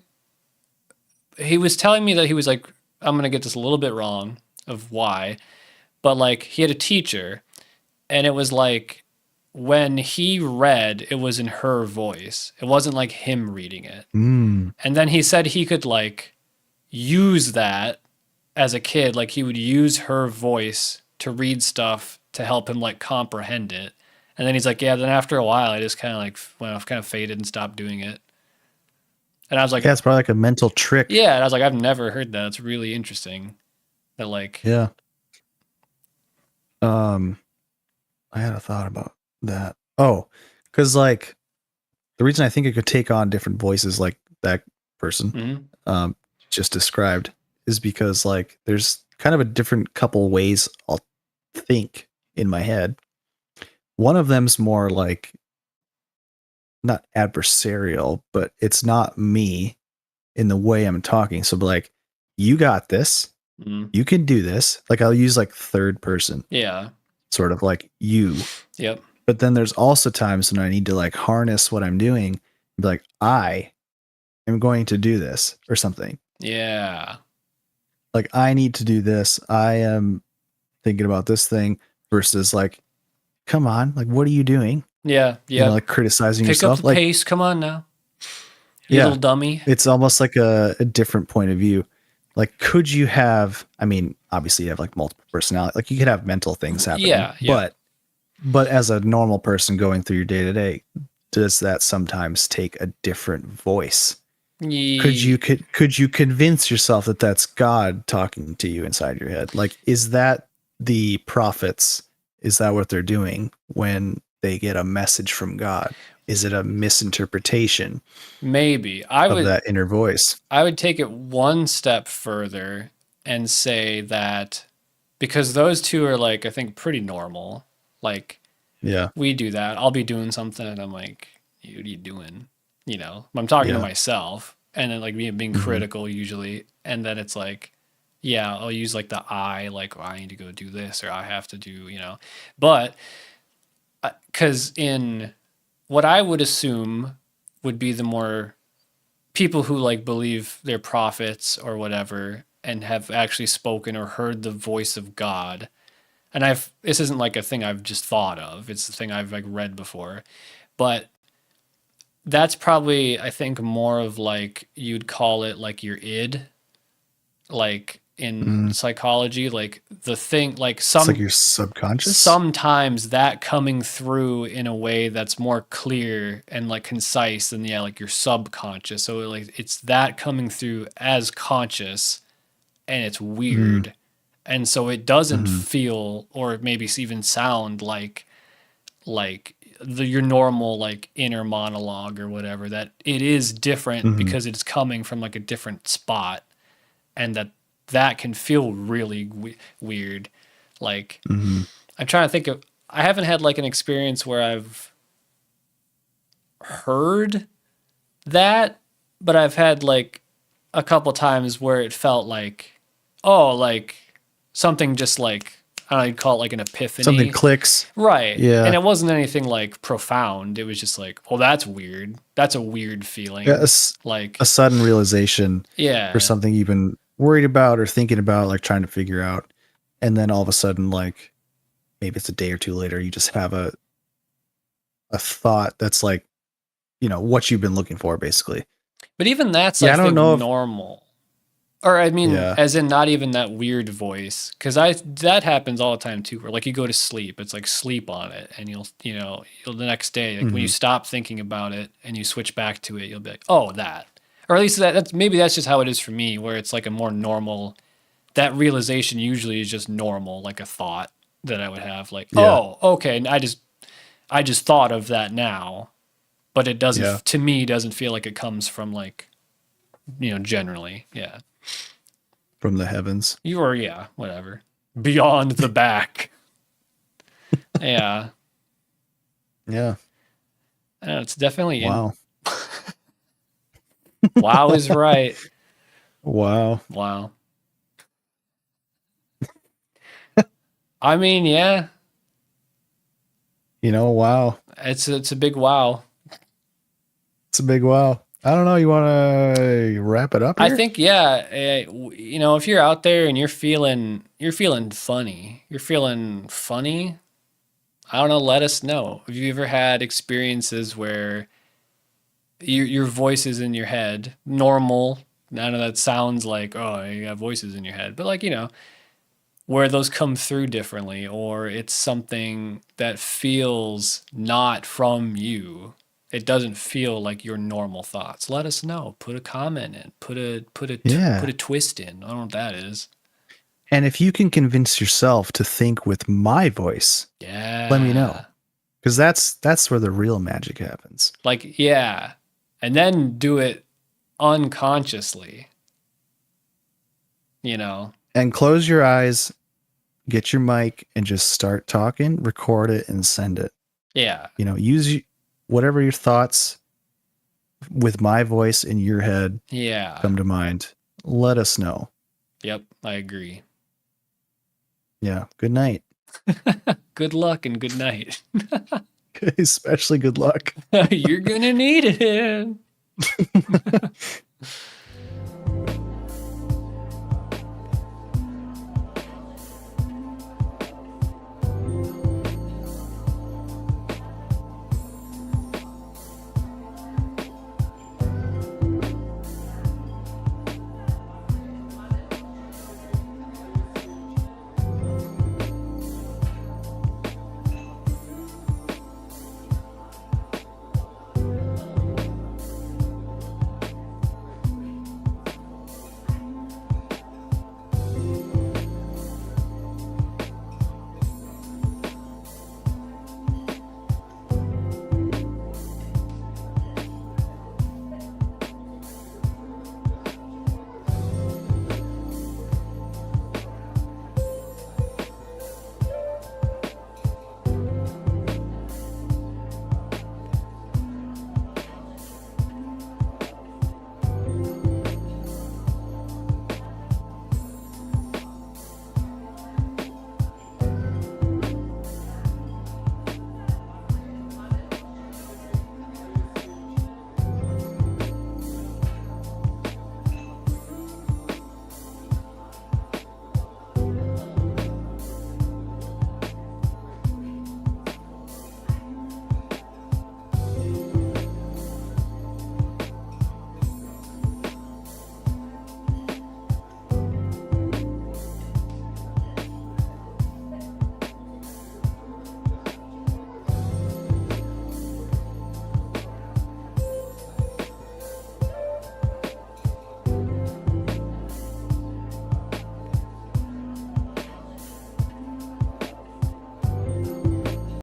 He was telling me that he was like, I'm going to get this a little bit wrong of why. But, like, he had a teacher And it was like when he read, it was in her voice. It wasn't like him reading it. Mm. And then he said he could like use that as a kid, like he would use her voice to read stuff to help him like comprehend it. And then he's like, yeah, then after a while I just kind of like went off, kind of faded and stopped doing it. And I was like, Yeah, it's probably like a mental trick. yeah, and I was like, I've never heard that. It's really interesting. That like, Yeah. I had a thought about that. Oh, because like the reason I think it could take on different voices like that person just described is because like there's kind of a different couple ways I'll think in my head. One of them's more like not adversarial, but it's not me in the way I'm talking. So like, you got this. You can do this. Like I'll use like third person. Yeah. Sort of like you. Yep. But then there's also times when I need to like harness what I'm doing and be like, I am going to do this or something. Yeah. Like I need to do this. I am thinking about this thing versus like, come on, like what are you doing? Yeah. Yeah. You know, like criticizing Pick yourself. up the Like, pace. Come on now. You yeah, little dummy. it's almost like a different point of view. Like, could you have, I mean, obviously you have like multiple personality, like you could have mental things happening, Yeah. but as a normal person going through your day to day, does that sometimes take a different voice? Could you convince yourself that that's God talking to you inside your head? Like, is that the prophets? Is that what they're doing when they get a message from God? Is it a misinterpretation? Maybe of that inner voice? I would take it one step further and say that because those two are like, I think pretty normal. Like, yeah, we do that. I'll be doing something and I'm like, what are you doing? You know, I'm talking to myself and then like being critical usually. And then it's like, yeah, I'll use like the I, like, I need to go do this or I have to do, you know, but because in what I would assume would be the more people who like believe they're prophets or whatever and have actually spoken or heard the voice of God. And this isn't like a thing I've just thought of. It's the thing I've like read before, but that's probably, I think, more of like, you'd call it like your id, like in psychology, like the thing, like it's like your subconscious. Sometimes that coming through in a way that's more clear and like concise than like your subconscious. So like it's that coming through as conscious, and it's weird, and so it doesn't feel or maybe even sound like your normal like inner monologue or whatever. That it is different because it's coming from like a different spot, and that can feel really weird. Like, I'm trying to think of, I haven't had like an experience where I've heard that, but I've had like a couple times where it felt like, oh, like something just like, I don't know, you'd call it like an epiphany. Something clicks. Right. Yeah. And it wasn't anything like profound. It was just like, oh, that's weird. That's a weird feeling. Yeah, like a sudden realization. Yeah. For something you've been worried about or thinking about, like trying to figure out. And then all of a sudden, like maybe it's a day or two later, you just have a thought that's like, you know, what you've been looking for, basically. But even that's, I don't know, normal. Or I mean, as in not even that weird voice, because that happens all the time too. Where like you go to sleep, it's like sleep on it, and you'll the next day, like when you stop thinking about it and you switch back to it, you'll be like, oh, that, or at least that's just how it is for me, where it's like a more normal. That realization usually is just normal, like a thought that I would have, like, oh, okay, and I just thought of that now, but it doesn't to me doesn't feel like it comes from like, generally, from the heavens. Whatever. Beyond the back. Yeah. Yeah. It's definitely wow. Wow is right. Wow. I mean, yeah. Wow. It's a big wow. It's a big wow. I don't know. You want to wrap it up here? I think, if you're out there and you're feeling funny, I don't know, let us know. Have you ever had experiences where your voice is in your head, normal? I know that sounds like, oh, you have voices in your head, but like, where those come through differently, or it's something that feels not from you. It doesn't feel like your normal thoughts. Let us know. Put a comment in. Put Yeah. a twist in. I don't know what that is. And if you can convince yourself to think with my voice, let me know. Yeah. Because that's where the real magic happens. Like, yeah. And then do it unconsciously, you know? And close your eyes, get your mic, and just start talking, record it, and send it. Yeah. Use whatever your thoughts with my voice in your head Yeah. come to mind. Let us know. Yep. I agree. Yeah. Good night. Good luck and good night. Especially good luck. You're going to need it.